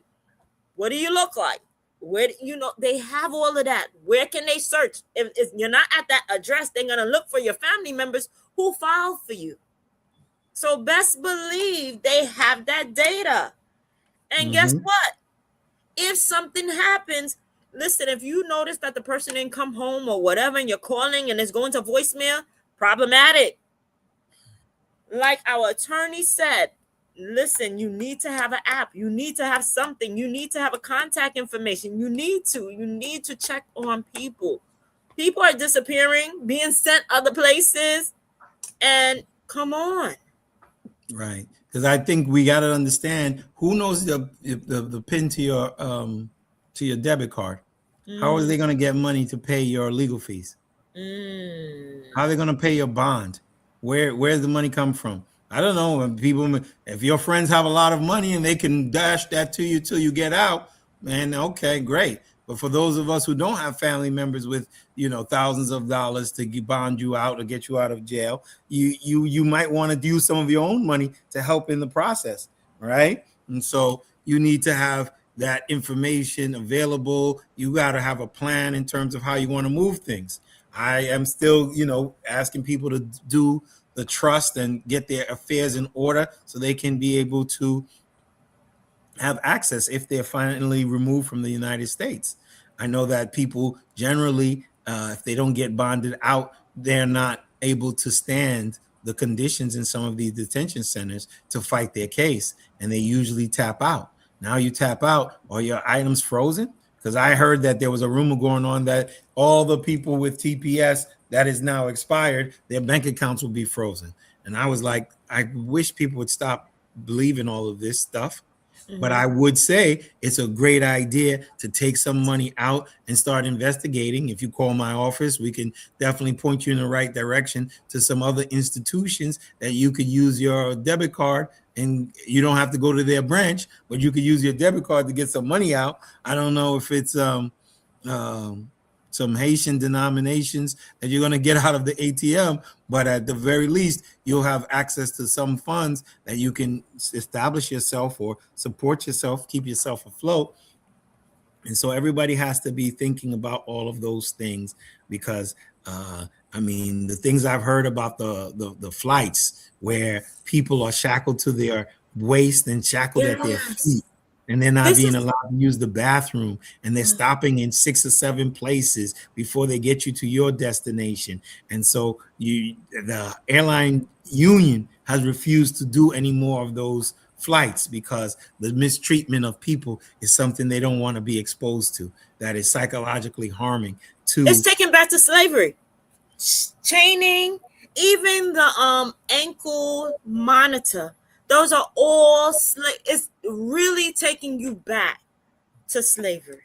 What do you look like? Where, they have all of that. Where can they search? If you're not at that address, they're going to look for your family members who filed for you. So best believe they have that data. And guess what? If something happens, listen, if you notice that the person didn't come home or whatever, and you're calling and it's going to voicemail, problematic. Like our attorney said, listen, you need to have an app. You need to have something. You need to have a contact information. You need to check on people. People are disappearing, being sent other places. And come on. Right, because I think we got to understand who knows the pin to your debit card. How are they going to get money to pay your legal fees? How are they going to pay your bond? Where's the money come from? I don't know. If your friends have a lot of money and they can dash that to you till you get out, man, okay, great. But for those of us who don't have family members with, thousands of dollars to bond you out or get you out of jail, you might want to use some of your own money to help in the process, right? And so you need to have that information available. You got to have a plan in terms of how you want to move things. I am still, asking people to do the trust and get their affairs in order so they can be able to have access if they're finally removed from the United States. I know that people generally, if they don't get bonded out, they're not able to stand the conditions in some of these detention centers to fight their case, and they usually tap out. Now you tap out, are your items frozen? Because I heard that there was a rumor going on that all the people with TPS that is now expired, their bank accounts will be frozen. And I was like, I wish people would stop believing all of this stuff. But I would say it's a great idea to take some money out and start investigating. If you call my office, we can definitely point you in the right direction to some other institutions that you could use your debit card, and you don't have to go to their branch, but you could use your debit card to get some money out. I don't know if it's some Haitian denominations that you're going to get out of the ATM, but at the very least, you'll have access to some funds that you can establish yourself or support yourself, keep yourself afloat. And so everybody has to be thinking about all of those things, because the things I've heard about the flights where people are shackled to their waist and shackled at their feet, and they're not being allowed to use the bathroom, and they're stopping in 6 or 7 places before they get you to your destination. And so the airline union has refused to do any more of those flights because the mistreatment of people is something they don't want to be exposed to, that is psychologically harming to. It's taken back to slavery. Chaining, even the ankle monitor. Those are all it's really taking you back to slavery.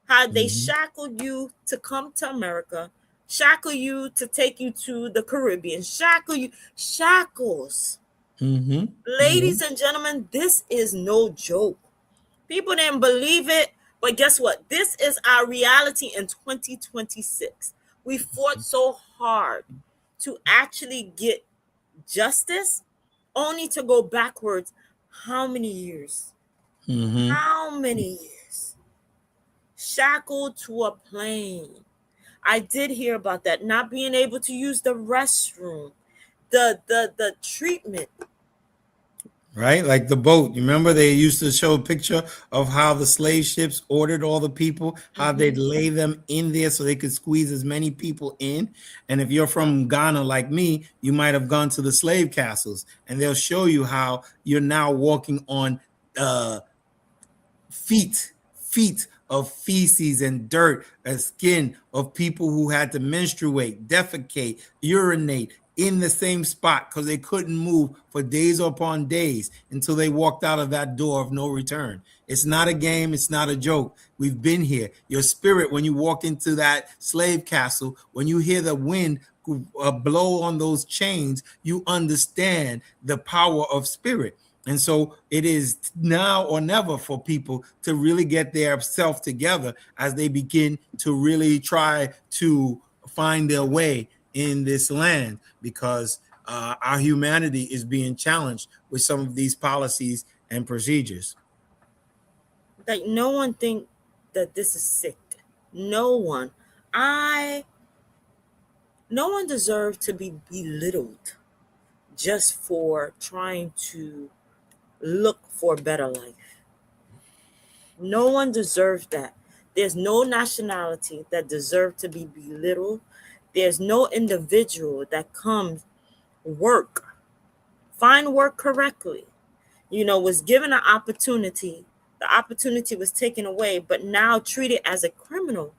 How they shackled you to come to America, shackle you to take you to the Caribbean, shackles. Ladies and gentlemen, this is no joke. People didn't believe it, but guess what? This is our reality in 2026. We fought so hard to actually get justice, only to go backwards. How many years? How many years? Shackled to a plane. I did hear about that. Not being able to use the restroom. The treatment. Right? Like the boat. You remember they used to show a picture of how the slave ships ordered all the people, how they'd lay them in there so they could squeeze as many people in. And if you're from Ghana like me, you might have gone to the slave castles, and they'll show you how you're now walking on feet of feces and dirt, and skin of people who had to menstruate, defecate, urinate in the same spot because they couldn't move for days upon days until they walked out of that door of no return. It's not a game. It's not a joke. We've been here. Your spirit, when you walk into that slave castle, when you hear the wind blow on those chains, you understand the power of spirit. And so it is now or never for people to really get their self together as they begin to really try to find their way in this land, because our humanity is being challenged with some of these policies and procedures. Like, no one think that this is sick. No one. No one deserves to be belittled just for trying to look for a better life. No one deserves that. There's no nationality that deserves to be belittled. There's no individual that comes find work correctly, was given an opportunity. The opportunity was taken away, but now treated as a criminal.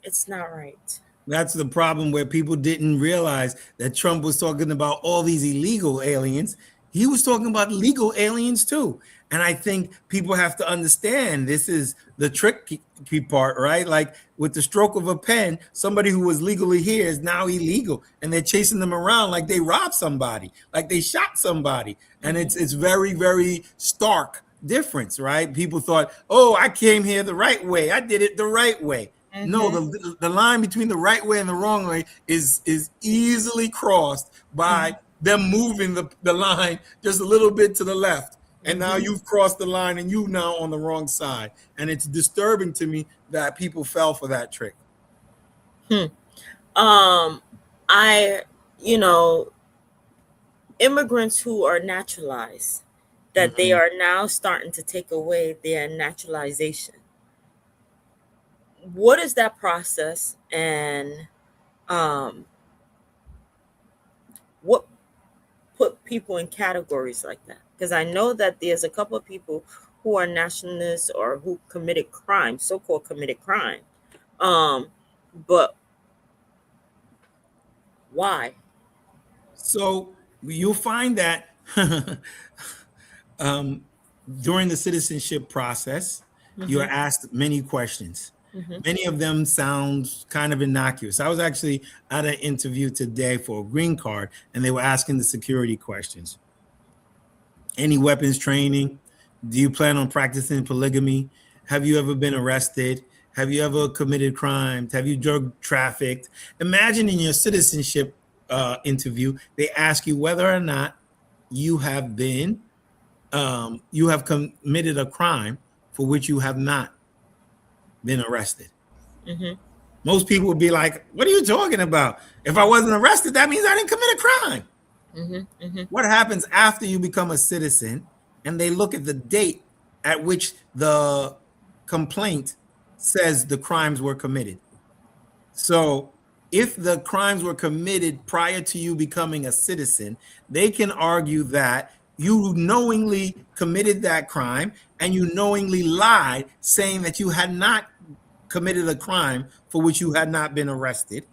It's not right. That's the problem, where people didn't realize that Trump was talking about all these illegal aliens. He was talking about legal aliens too. And I think people have to understand this is the tricky part, right? Like, with the stroke of a pen, somebody who was legally here is now illegal, and they're chasing them around like they robbed somebody, like they shot somebody. And it's very, very stark difference, right? People thought, oh, I came here the right way. I did it the right way. No, the line between the right way and the wrong way is easily crossed by them moving the line just a little bit to the left. And now you've crossed the line and you now on the wrong side. And it's disturbing to me that people fell for that trick. I, you know, immigrants who are naturalized, that they are now starting to take away their naturalization. What is that process, and what put people in categories like that? Because I know that there's a couple of people who are nationalists or who committed crime, so-called committed crime. But why? So you'll find that during the citizenship process, you're asked many questions. Many of them sound kind of innocuous. I was actually at an interview today for a green card, and they were asking the security questions. Any weapons training? Do you plan on practicing polygamy? Have you ever been arrested? Have you ever committed crimes? Have you drug trafficked? Imagine in your citizenship interview, they ask you whether or not you have been, you have committed a crime for which you have not been arrested. Most people would be like, what are you talking about? If I wasn't arrested, that means I didn't commit a crime. What happens after you become a citizen and they look at the date at which the complaint says the crimes were committed? So if the crimes were committed prior to you becoming a citizen, they can argue that you knowingly committed that crime and you knowingly lied, saying that you had not committed a crime for which you had not been arrested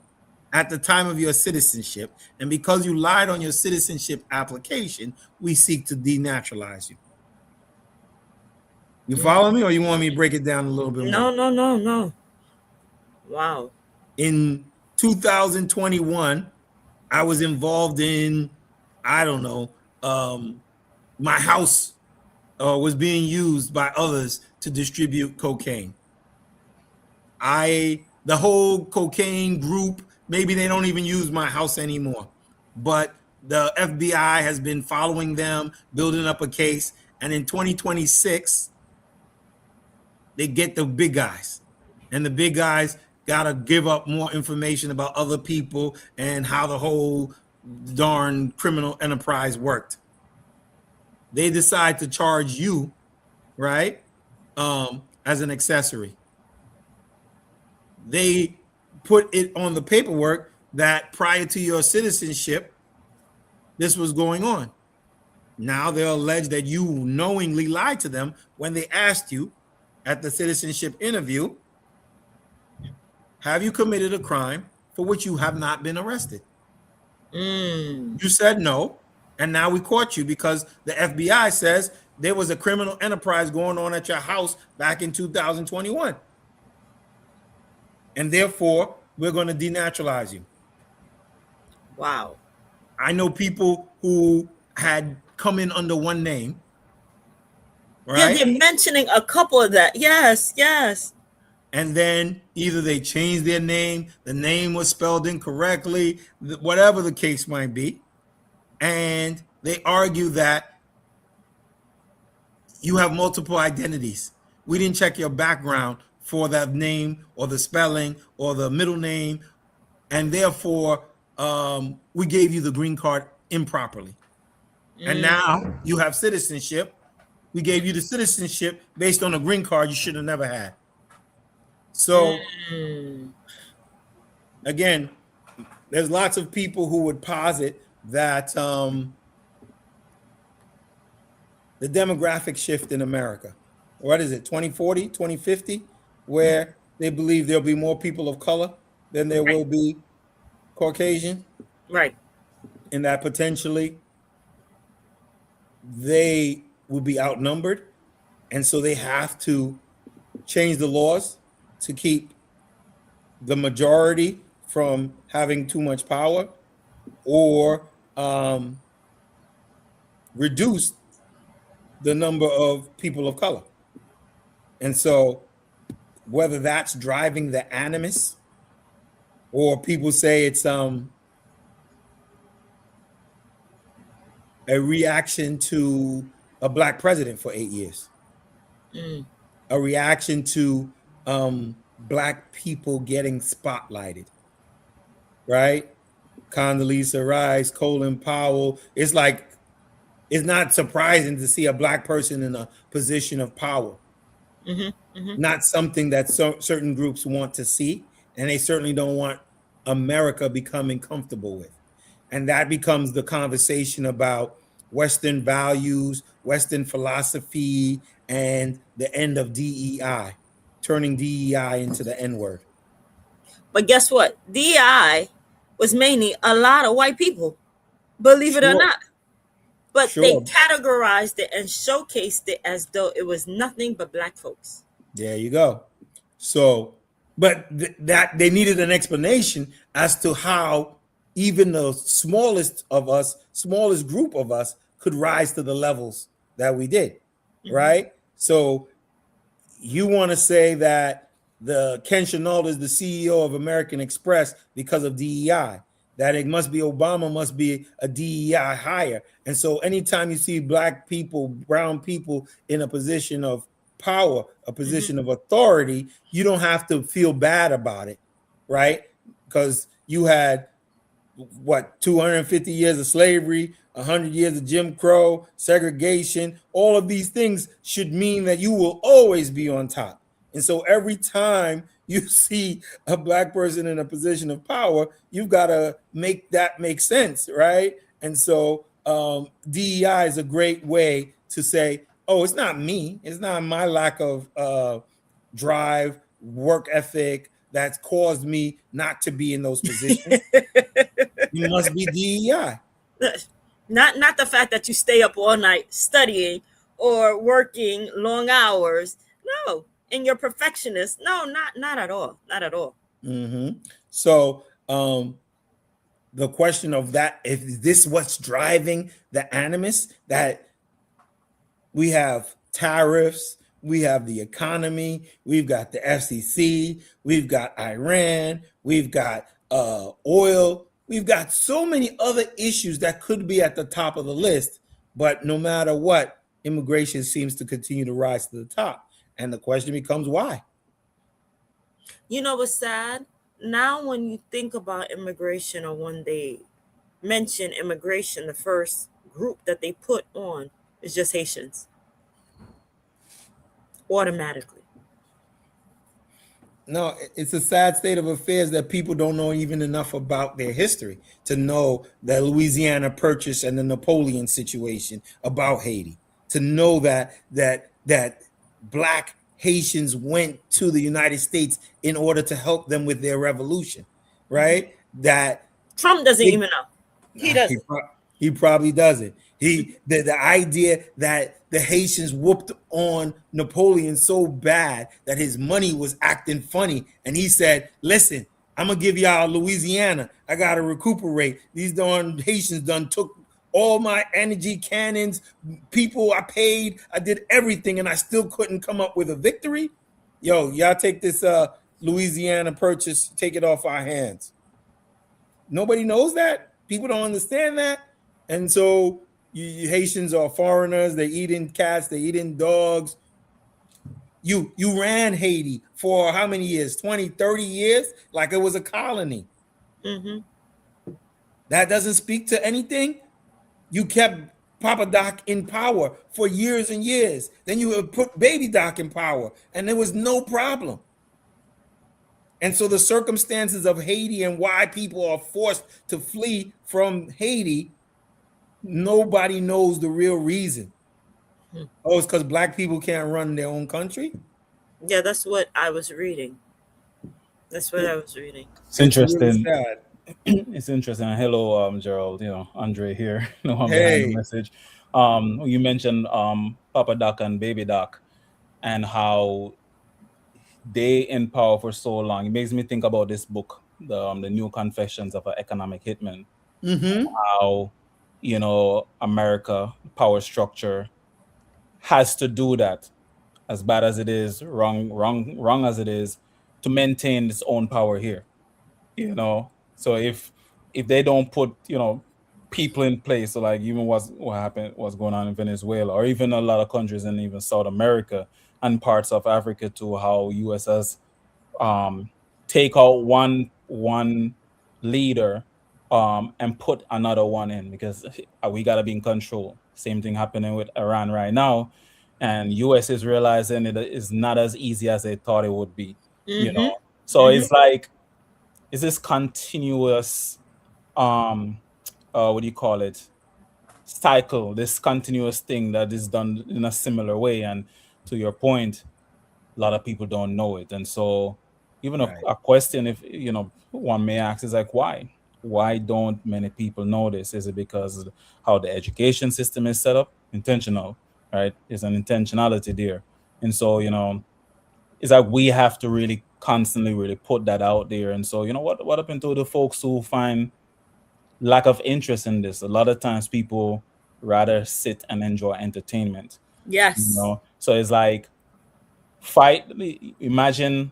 at the time of your citizenship. And because you lied on your citizenship application, we seek to denaturalize you. You follow me, or you want me to break it down a little bit more? No. Wow. In 2021, I was involved in, I don't know, my house was being used by others to distribute cocaine. The whole cocaine group, maybe they don't even use my house anymore, but the FBI has been following them, building up a case. And in 2026, they get the big guys, and the big guys got to give up more information about other people and how the whole darn criminal enterprise worked. They decide to charge you, right, as an accessory. They put it on the paperwork that prior to your citizenship, this was going on. Now they'll allege that you knowingly lied to them when they asked you at the citizenship interview, have you committed a crime for which you have not been arrested? You said no, and now we caught you because the FBI says there was a criminal enterprise going on at your house back in 2021. And therefore, we're going to denaturalize you. Wow. I know people who had come in under one name, right? Yeah, they're mentioning a couple of that. Yes. And then either they changed their name, the name was spelled incorrectly, whatever the case might be. And they argue that you have multiple identities. We didn't check your background for that name or the spelling or the middle name. And therefore, we gave you the green card improperly. And now you have citizenship. We gave you the citizenship based on a green card you should have never had. So, again, there's lots of people who would posit that the demographic shift in America, what is it, 2040, 2050, where they believe there'll be more people of color than there will be Caucasian. Right. And that potentially they will be outnumbered. And so they have to change the laws to keep the majority from having too much power, or reduce the number of people of color. And so whether that's driving the animus, or people say it's a reaction to a black president for 8 years. A reaction to black people getting spotlighted, right? Condoleezza Rice, Colin Powell. It's like, it's not surprising to see a black person in a position of power. Not something that certain groups want to see, and they certainly don't want America becoming comfortable with. And that becomes the conversation about Western values, Western philosophy, and the end of DEI, turning DEI into the N-word. But guess what? DEI was mainly a lot of white people, believe it or not. But they categorized it and showcased it as though it was nothing but black folks. There you go. So, but that they needed an explanation as to how even the smallest group of us could rise to the levels that we did, right? So you want to say that the Ken Chenault is the CEO of American Express because of DEI, that it must be Obama must be a DEI hire. And so anytime you see black people, brown people in a position of power, a position of authority, you don't have to feel bad about it, right? Because you had, what, 250 years of slavery, 100 years of Jim Crow, segregation. All of these things should mean that you will always be on top. And so every time you see a black person in a position of power, you've got to make that make sense, right? And so DEI is a great way to say, oh, it's not me. It's not my lack of drive, work ethic that's caused me not to be in those positions. You must be DEI. Not the fact that you stay up all night studying or working long hours. No, and you're perfectionist. No, not at all. Not at all. So the question of that, if this what's driving the animus, that we have tariffs, we have the economy, we've got the FCC, we've got Iran, we've got oil, we've got so many other issues that could be at the top of the list, but no matter what, immigration seems to continue to rise to the top. And the question becomes why? You know what's sad? Now when you think about immigration, or when they mention immigration, the first group that they put on is just Haitians. Automatically. No, it's a sad state of affairs that people don't know even enough about their history to know the Louisiana Purchase and the Napoleon situation about Haiti, to know that black Haitians went to the United States in order to help them with their revolution, right? That Trump doesn't even know. He doesn't. He probably doesn't. The idea that the Haitians whooped on Napoleon so bad that his money was acting funny, and he said, listen, I'm gonna give y'all Louisiana. I gotta recuperate. These darn Haitians done took all my energy cannons, people I paid, I did everything, and I still couldn't come up with a victory. Yo, y'all take this Louisiana Purchase, take it off our hands. Nobody knows that. People don't understand that. And so you Haitians are foreigners. They're eating cats. They're eating dogs. You ran Haiti for how many years? 20, 30 years? Like it was a colony. That doesn't speak to anything. You kept Papa Doc in power for years and years. Then you put Baby Doc in power, and there was no problem. And so the circumstances of Haiti and why people are forced to flee from Haiti, nobody knows the real reason. Oh, it's because black people can't run their own country? Yeah, that's what I was reading. That's what I was reading. It's interesting. It's interesting. Hello, Gerald. Andre here. I'm behind the message. You mentioned Papa Doc and Baby Doc, and how they in power for so long. It makes me think about this book, the New Confessions of an Economic Hitman. How America power structure has to do that, as bad as it is, wrong as it is, to maintain its own power here. So if they don't put people in place. So like even what's going on in Venezuela, or even a lot of countries in even South America and parts of Africa too, how US has take out one leader and put another one in, because we gotta be in control. Same thing happening with Iran right now. And US is realizing it is not as easy as they thought it would be, you know. So it's like, is this continuous what do you call it, cycle, this continuous thing that is done in a similar way. And to your point, a lot of people don't know it. And so even a question, if you know, one may ask is like, why don't many people know this? Is it because of how the education system is set up? Intentional, right? There's an intentionality there. And so, you know, it's like we have to really constantly really put that out there. And so, you know, what happened to the folks who find lack of interest in this? A lot of times people rather sit and enjoy entertainment. Yes. You know, so it's like imagine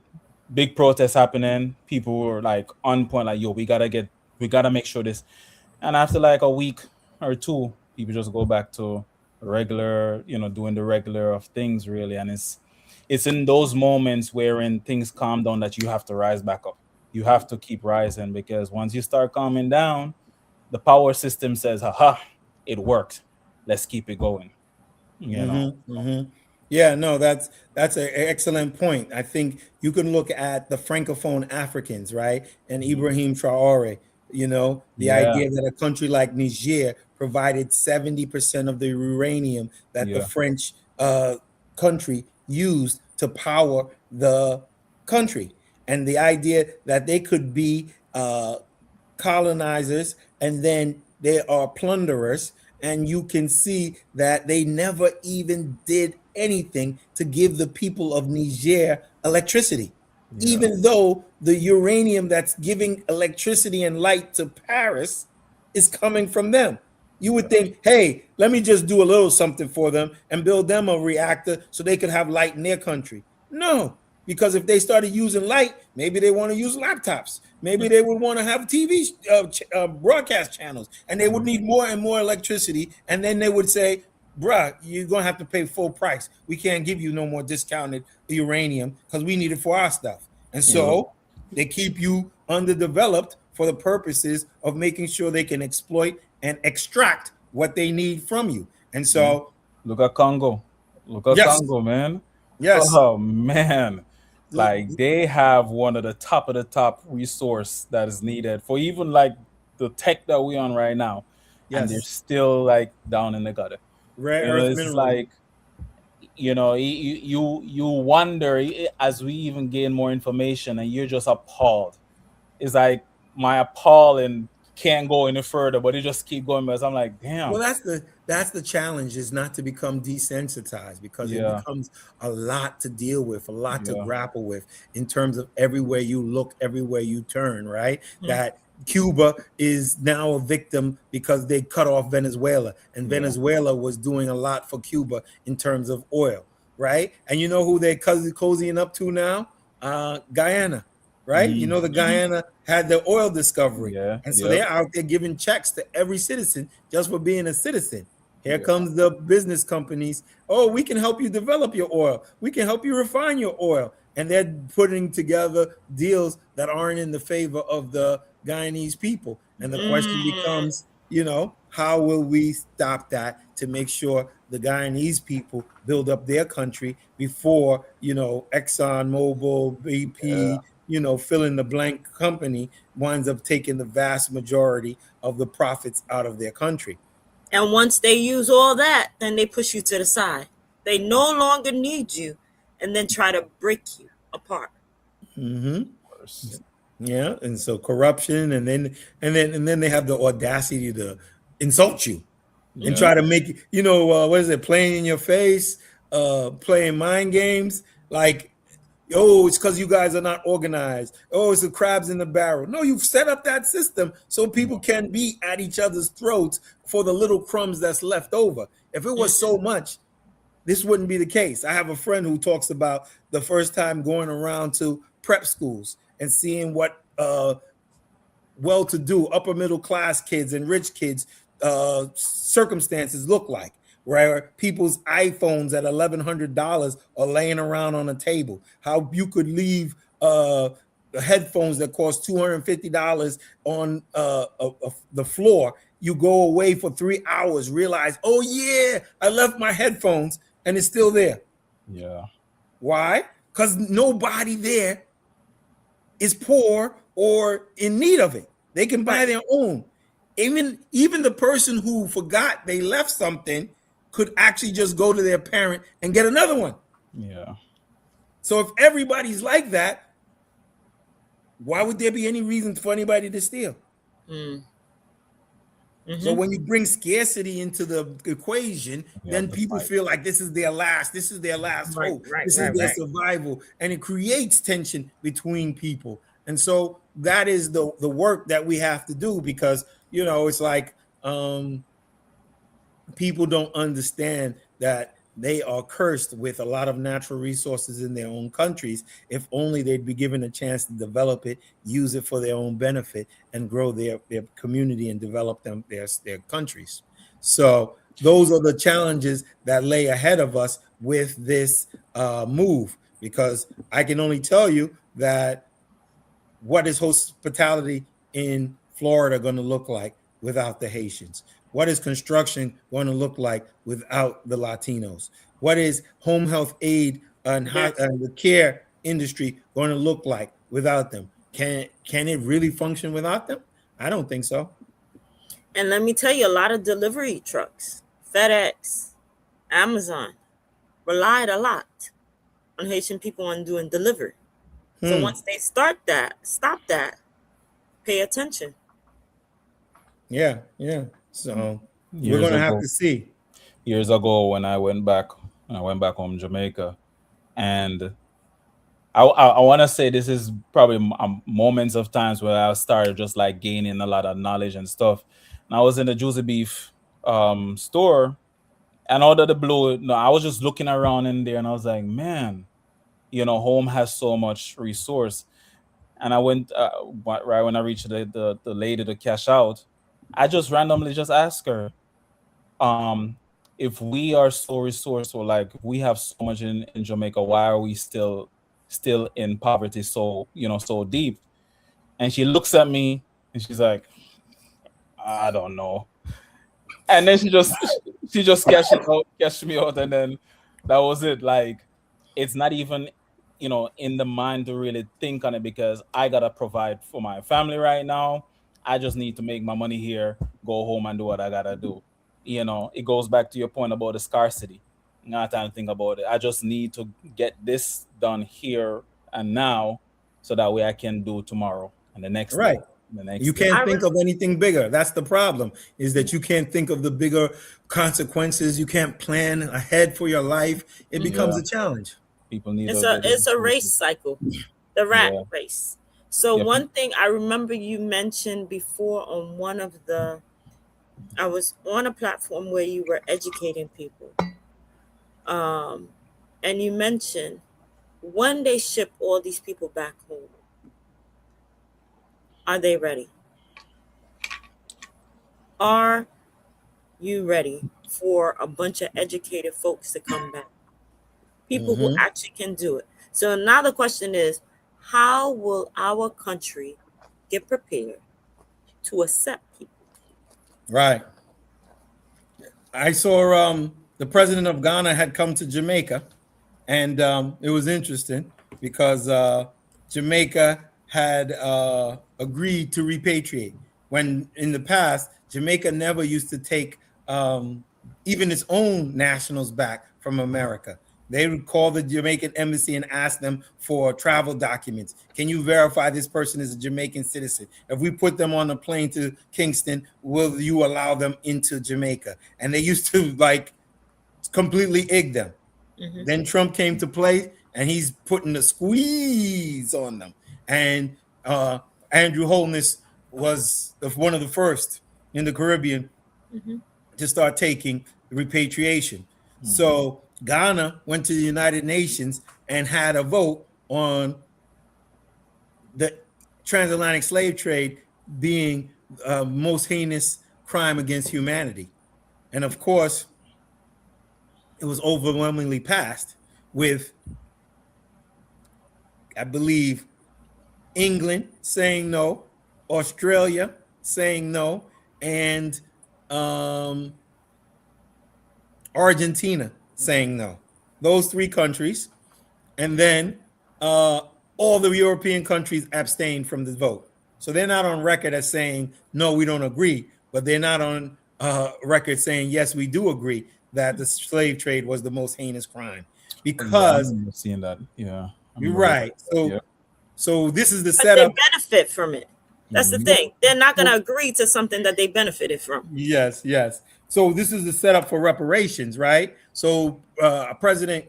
big protests happening, people were like on point, like, yo, we gotta make sure this. And after like a week or two, people just go back to regular, you know, doing the regular of things really. And it's in those moments wherein things calm down that you have to rise back up. You have to keep rising, because once you start calming down, the power system says, haha, it worked, let's keep it going, you know. Yeah, no, that's an excellent point. I think you can look at the Francophone Africans, right? And Ibrahim Traore, you know, the idea that a country like Niger provided 70% of the uranium that the French country used to power the country. And the idea that they could be colonizers and then they are plunderers. And you can see that they never even did anything to give the people of Niger electricity, even though the uranium that's giving electricity and light to Paris is coming from them. You would think, hey, let me just do a little something for them and build them a reactor so they could have light in their country. No, because if they started using light, maybe they want to use laptops. Maybe they would want to have TV broadcast channels, and they would need more and more electricity. And then they would say, bruh, you're going to have to pay full price. We can't give you no more discounted uranium because we need it for our stuff. And so they keep you underdeveloped for the purposes of making sure they can exploit and extract what they need from you. And so look at Congo. Look at Congo, man. Yes. Oh, man. Like, they have one of the top resource that is needed for even like the tech that we're on right now. And they're still like down in the gutter. Rare earth it's like, you know, you wonder as we even gain more information, and you're just appalled. It's like my appalling can't go any further, but it just keep going. Because I'm like, damn. Well, that's the challenge, is not to become desensitized, because it becomes a lot to deal with, a lot to grapple with in terms of everywhere you look, everywhere you turn, right? That Cuba is now a victim because they cut off Venezuela, and Venezuela was doing a lot for Cuba in terms of oil, right? And you know who they're cozying up to now? Guyana. Right? You know, the Guyana had the oil discovery. And so they're out there giving checks to every citizen just for being a citizen. Here comes the business companies. Oh, we can help you develop your oil. We can help you refine your oil. And they're putting together deals that aren't in the favor of the Guyanese people. And the question becomes, you know, how will we stop that to make sure the Guyanese people build up their country before, you know, Exxon Mobil, BP, you know, fill in the blank company winds up taking the vast majority of the profits out of their country. And once they use all that, then they push you to the side. They no longer need you, and then try to break you apart. Yeah, and so corruption, and then they have the audacity to insult you and try to make, you know, what is it, playing in your face, playing mind games, like, oh, it's because you guys are not organized. Oh, it's the crabs in the barrel. No, you've set up that system so people can be at each other's throats for the little crumbs that's left over. If it was so much, this wouldn't be the case. I have a friend who talks about the first time going around to prep schools and seeing what well-to-do upper middle class kids and rich kids circumstances look like, where people's iPhones at $1,100 are laying around on a table, how you could leave the headphones that cost $250 on the floor. You go away for 3 hours, realize, oh yeah, I left my headphones, and it's still there. Yeah. Why? Because nobody there is poor or in need of it. They can buy their own. Even the person who forgot they left something could actually just go to their parent and get another one. Yeah. So if everybody's like that, why would there be any reason for anybody to steal? So when you bring scarcity into the equation, then people feel like this is their last hope. This is their survival. And it creates tension between people. And so that is the work that we have to do, because, you know, it's like people don't understand that they are cursed with a lot of natural resources in their own countries. If only they'd be given a chance to develop it, use it for their own benefit, and grow their community and develop their countries. So those are the challenges that lay ahead of us with this move, because I can only tell you that what is hospitality in Florida going to look like without the Haitians? What is construction going to look like without the Latinos? What is home health aid and the care industry going to look like without them? Can it really function without them? I don't think so. And let me tell you, a lot of delivery trucks, FedEx, Amazon, relied a lot on Haitian people on doing delivery. So once they stop that, pay attention. Yeah. So we're going to have to see. Years ago, when I went back home, Jamaica, and I want to say this is probably moments of times where I started just like gaining a lot of knowledge and stuff. And I was in the Juicy Beef store, and out of the blue, I was just looking around in there, and I was like, man, you know, home has so much resource. And I went right when I reached the lady to cash out, I just randomly just asked her, if we are so resourceful, like we have so much in Jamaica, why are we still in poverty so deep? And she looks at me and she's like, I don't know. And then she just cashed me out, and then that was it. Like, it's not even in the mind to really think on it, because I gotta provide for my family right now. I just need to make my money here, go home and do what I gotta do. It goes back to your point about the scarcity. Not time to think about it. I just need to get this done here and now, so that way I can do tomorrow and the next day. You can't think of anything bigger. That's the problem, is that you can't think of the bigger consequences. You can't plan ahead for your life. It becomes a challenge. People need it's a race cycle, the rat race. So one thing I remember you mentioned before on I was on a platform where you were educating people. And you mentioned when they ship all these people back home, are they ready? Are you ready for a bunch of educated folks to come back? People who actually can do it. So now the question is, how will our country get prepared to accept people? Right. I saw the president of Ghana had come to Jamaica, and it was interesting because Jamaica had agreed to repatriate, when in the past Jamaica never used to take even its own nationals back from America. They would call the Jamaican embassy and ask them for travel documents. Can you verify this person is a Jamaican citizen? If we put them on a plane to Kingston, will you allow them into Jamaica? And they used to like completely egg them. Then Trump came to play, and he's putting a squeeze on them. And Andrew Holness was one of the first in the Caribbean to start taking repatriation. So Ghana went to the United Nations and had a vote on the transatlantic slave trade being most heinous crime against humanity. And of course, it was overwhelmingly passed with, I believe, England saying no, Australia saying no, and Argentina saying no. Those three countries. And then all the European countries abstained from the vote. So they're not on record as saying, no, we don't agree, but they're not on record saying, yes, we do agree that the slave trade was the most heinous crime. Because I'm seeing that, yeah. You're right. So, yeah. So this is the But setup. they benefit from it. That's the thing. They're not going to agree to something that they benefited from. Yes, yes. So this is the setup for reparations, right? So President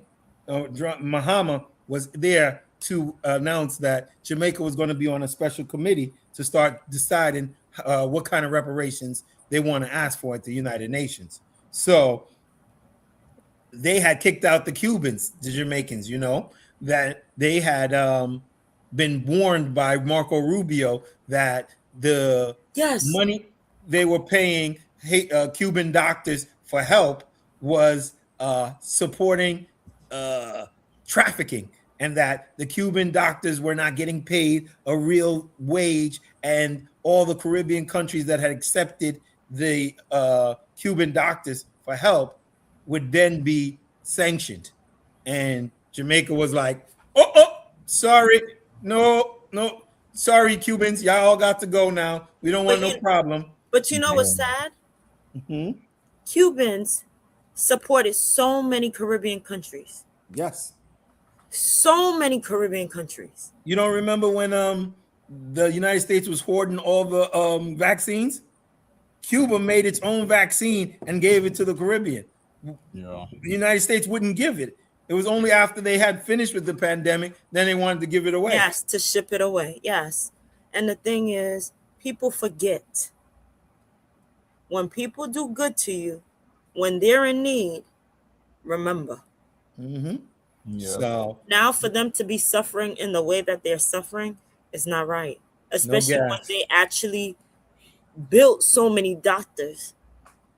Mahama was there to announce that Jamaica was going to be on a special committee to start deciding what kind of reparations they want to ask for at the United Nations. So they had kicked out the Cubans, the Jamaicans, you know, that they had been warned by Marco Rubio that the money they were paying Cuban doctors for help was supporting trafficking, and that the Cuban doctors were not getting paid a real wage, and all the Caribbean countries that had accepted the Cuban doctors for help would then be sanctioned. And Jamaica was like, oh, sorry, no, sorry, Cubans, y'all all got to go now. We don't want no problem. But you know what's sad? Mm-hmm. Cubans supported so many Caribbean countries. Yes. So many Caribbean countries. You don't remember when the United States was hoarding all the vaccines? Cuba made its own vaccine and gave it to the Caribbean. Yeah. The United States wouldn't give it. It was only after they had finished with the pandemic, then they wanted to give it away. Yes, to ship it away. Yes. And the thing is, people forget. When people do good to you, when they're in need, remember. Mm-hmm. Yeah. So now for them to be suffering in the way that they're suffering is not right. Especially when they actually built so many doctors,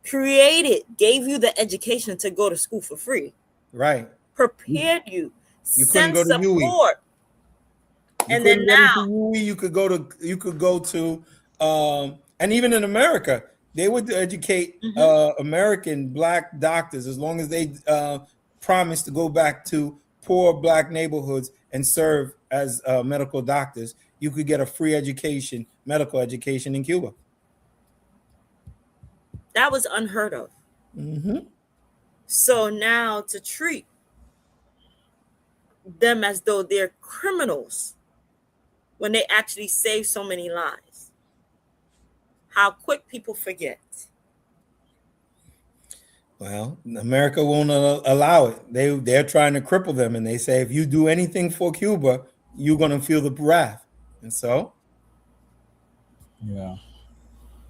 gave you the education to go to school for free. Right. Prepared you. You couldn't go to support. And then now you could go to and even in America, they would educate American Black doctors as long as they promised to go back to poor Black neighborhoods and serve as medical doctors. You could get a free education, medical education in Cuba. That was unheard of. Mm-hmm. So now to treat them as though they're criminals when they actually save so many lives. How quick people forget. Well, America won't allow it. They're trying to cripple them, and they say if you do anything for Cuba, you're going to feel the wrath. And so, yeah,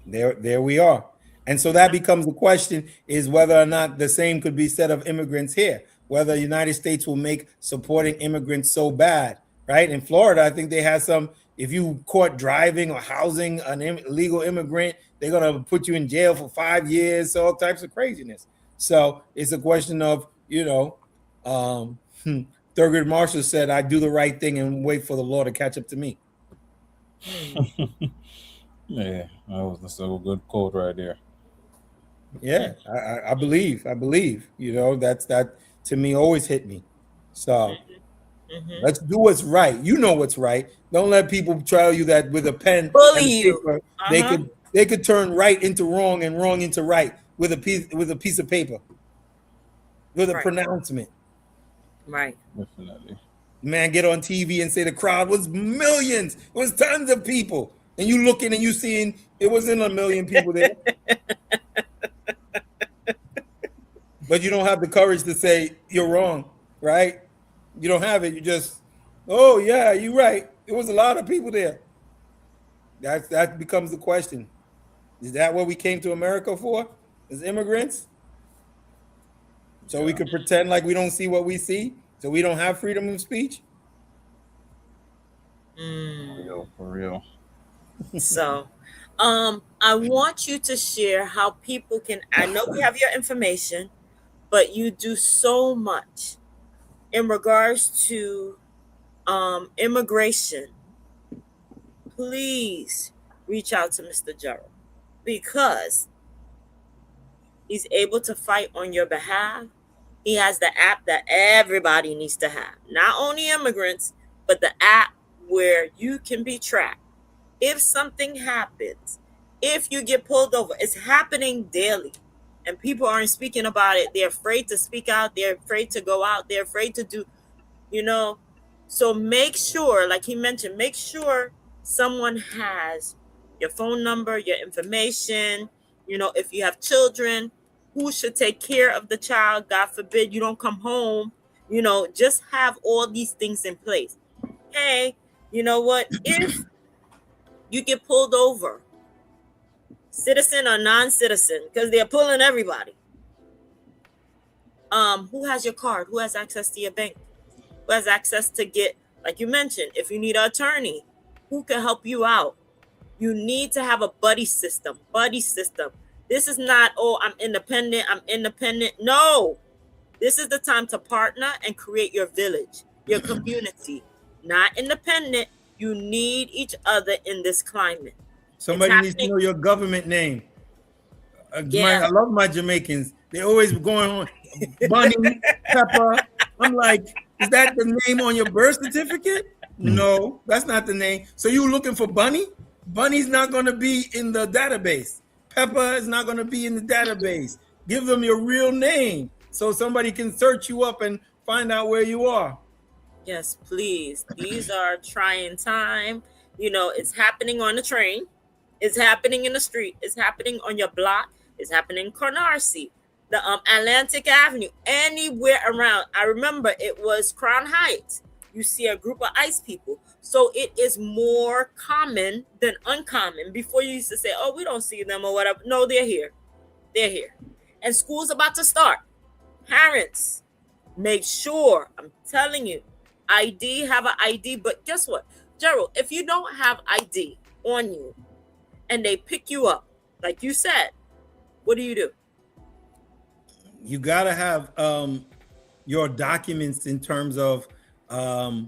there we are. And so that becomes the question: is whether or not the same could be said of immigrants here. Whether the United States will make supporting immigrants so bad, right? In Florida, I think they had some. If you caught driving or housing an illegal immigrant, they're gonna put you in jail for 5 years. So all types of craziness. So it's a question of, Thurgood Marshall said, "I do the right thing and wait for the law to catch up to me." Yeah, that's a good quote right there. Yeah, I believe. That to me always hit me. So let's do what's right. You know what's right. Don't let people tell you that with a pen bully you. Paper, they could turn right into wrong and wrong into right with a piece of paper, with a pronouncement. Right. Definitely. Man, get on TV and say the crowd was millions. It was tons of people. And you looking and you seeing it wasn't a million people there. But you don't have the courage to say you're wrong, right? You don't have it. You just, oh yeah, you're right. It was a lot of people there. That becomes the question. Is that what we came to America for? As immigrants? So we could pretend like we don't see what we see? So we don't have freedom of speech? For real. So, I want you to share how people can. I know we have your information, but you do so much in regards to immigration. Please reach out to Mr. Gerald because he's able to fight on your behalf. He has the app that everybody needs to have, not only immigrants, but the app where you can be tracked. If something happens, if you get pulled over, it's happening daily. And people aren't speaking about it. They're afraid to speak out. They're afraid to go out. They're afraid to do, you know. So make sure, like he mentioned, make sure someone has your phone number, your information. If you have children, who should take care of the child? God forbid you don't come home. Just have all these things in place. Hey, you know what? If you get pulled over, citizen or non-citizen, because they're pulling everybody. Who has your card? Who has access to your bank? Who has access to get, like you mentioned, if you need an attorney, who can help you out? You need to have a buddy system. This is not, oh, I'm independent. No, this is the time to partner and create your village, your community. Not independent. You need each other in this climate. Somebody needs to know your government name. Yeah. I love my Jamaicans. They always going on Bunny, Pepper. I'm like, is that the name on your birth certificate? No, that's not the name. So you looking for Bunny? Bunny's not going to be in the database. Pepper is not going to be in the database. Give them your real name so somebody can search you up and find out where you are. Yes, please. These are trying time. It's happening on the train. It's happening in the street. It's happening on your block. It's happening in Canarsie, the Atlantic Avenue, anywhere around. I remember it was Crown Heights. You see a group of ICE people. So it is more common than uncommon. Before you used to say, oh, we don't see them or whatever. No, they're here. They're here. And school's about to start. Parents, make sure, I'm telling you, ID, have an ID. But guess what, Gerald, if you don't have ID on you and they pick you up, like you said, what do? You got to have your documents in terms of a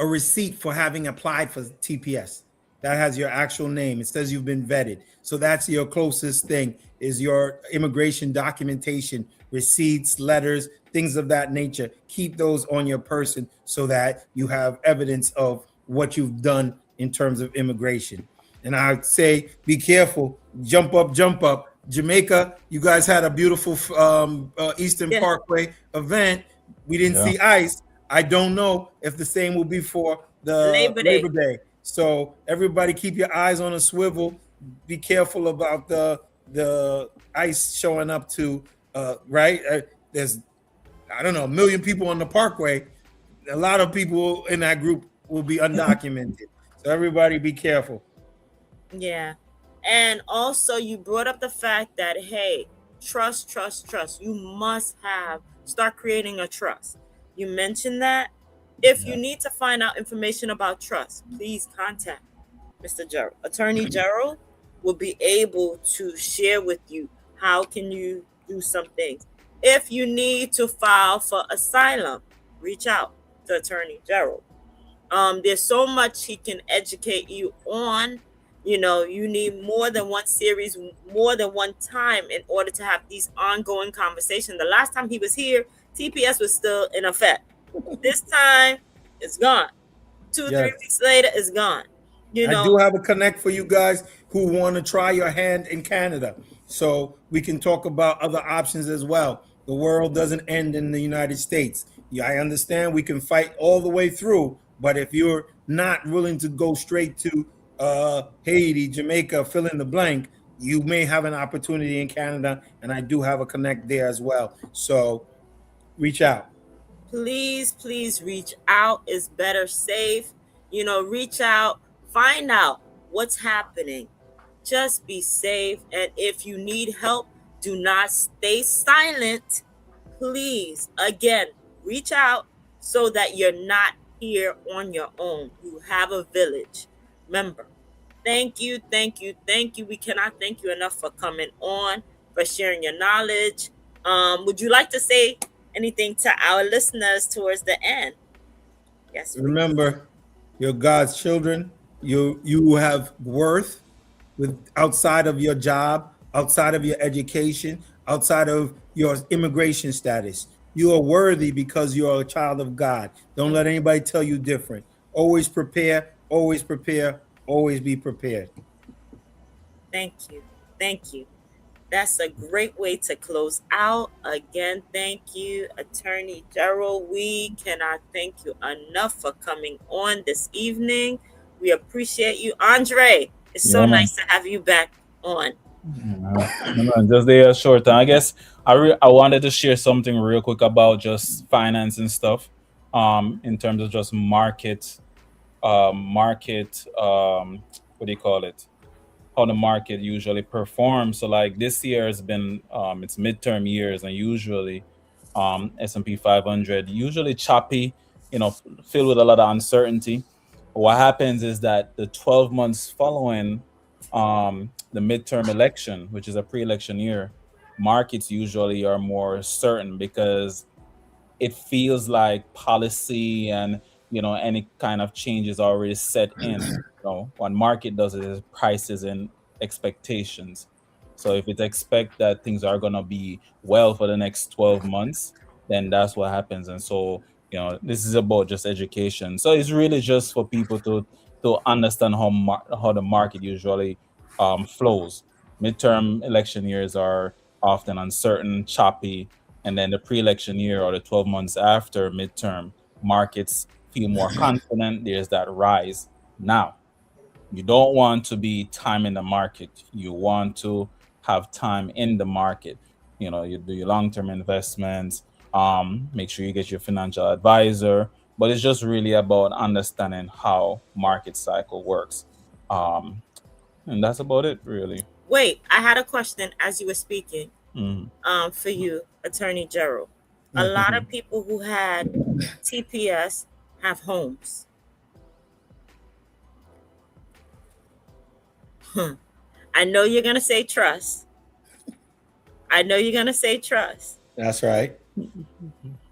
receipt for having applied for TPS. That has your actual name. It says you've been vetted. So that's your closest thing, is your immigration documentation, receipts, letters, things of that nature. Keep those on your person so that you have evidence of what you've done in terms of immigration. And I'd say, be careful, jump up. Jamaica, you guys had a beautiful Eastern Parkway event. We didn't see ICE. I don't know if the same will be for the Labor Day. So everybody keep your eyes on a swivel. Be careful about the ICE showing up to, right? There's, I don't know, 1 million people on the Parkway. A lot of people in that group will be undocumented. So everybody be careful. Yeah. And also you brought up the fact that, hey, trust. You must start creating a trust. You mentioned that. If you need to find out information about trust, please contact Mr. Gerald. Attorney Gerald will be able to share with you how can you do some things. If you need to file for asylum, reach out to Attorney Gerald. There's so much he can educate you on. You need more than one series, more than one time in order to have these ongoing conversations. The last time he was here, TPS was still in effect. This time, it's gone. 2-3 weeks later, it's gone. I do have a connect for you guys who want to try your hand in Canada. So we can talk about other options as well. The world doesn't end in the United States. Yeah, I understand we can fight all the way through, but if you're not willing to go straight to Haiti, Jamaica, fill in the blank, you may have an opportunity in Canada, and I do have a connect there as well. So reach out. Please reach out. It's better safe. Reach out, find out what's happening. Just be safe. And if you need help, do not stay silent. Please, again, reach out so that you're not here on your own. You have a village. Remember, Thank you, thank you, thank you. We cannot thank you enough for coming on, for sharing your knowledge. Would you like to say anything to our listeners towards the end? Yes, please. Remember, you're God's children. You have worth with outside of your job, outside of your education, outside of your immigration status. You are worthy because you are a child of God. Don't let anybody tell you different. Always prepare, always prepare, always be prepared. Thank you. Thank you. That's a great way to close out. Again, thank you, Attorney Gerald. We cannot thank you enough for coming on this evening. We appreciate you. Andre, it's so Yeah, man. nice to have you back on. Just there short time. I guess I wanted to share something real quick about just finance and stuff. In terms of just market what do you call it? How the market usually performs. So like this year has been it's midterm years, and usually S&P 500 usually choppy, filled with a lot of uncertainty. What happens is that the 12 months following the midterm election, which is a pre-election year, markets usually are more certain because it feels like policy and any kind of change is already set in. What market does it is prices and expectations. So if it expect that things are going to be well for the next 12 months, then that's what happens. And so this is about just education. So it's really just for people to understand how the market usually flows. Midterm election years are often uncertain, choppy, and then the pre-election year or the 12 months after midterm, markets feel more confident. There's that rise. Now, you don't want to be timing the market. You want to have time in the market. You do your long-term investments. Make sure you get your financial advisor. But it's just really about understanding how market cycle works. And that's about it, really. Wait, I had a question as you were speaking. Mhm. For you, Attorney Gerald. A lot of people who had TPS have homes. I know you're gonna say trust. I know you're gonna say trust. That's right.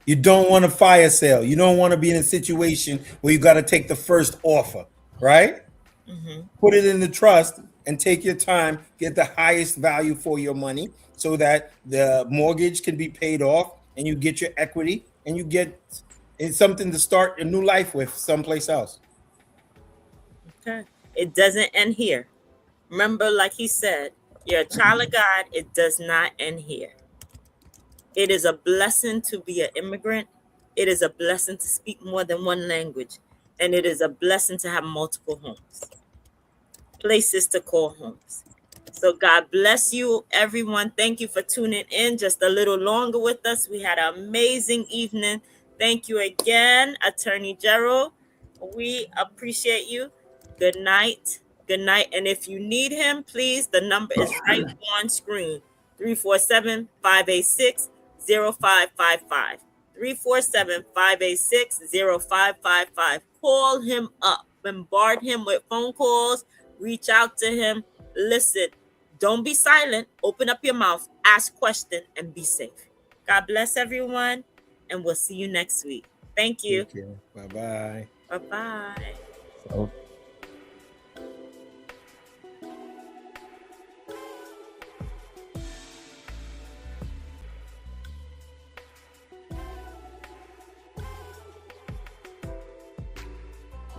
You don't want a fire sale. You don't want to be in a situation where you got to take the first offer, right? Mm-hmm. Put it in the trust and take your time, get the highest value for your money so that the mortgage can be paid off and you get your equity and you get it's something to start a new life with someplace else. Okay. It doesn't end here. Remember, like he said, you're a child of God. It does not end here. It is a blessing to be an immigrant. It is a blessing to speak more than one language. And it is a blessing to have multiple homes, places to call homes. So God bless you, everyone. Thank you for tuning in just a little longer with us. We had an amazing evening. Thank you again, Attorney Gerald. We appreciate you. Good night. Good night. And if you need him, please, the number is right on screen. 347-586-0555. 347-586-0555. Call him up. Bombard him with phone calls. Reach out to him. Listen, don't be silent. Open up your mouth, ask questions, and be safe. God bless everyone, and we'll see you next week. Thank you. Bye-bye. Bye-bye. So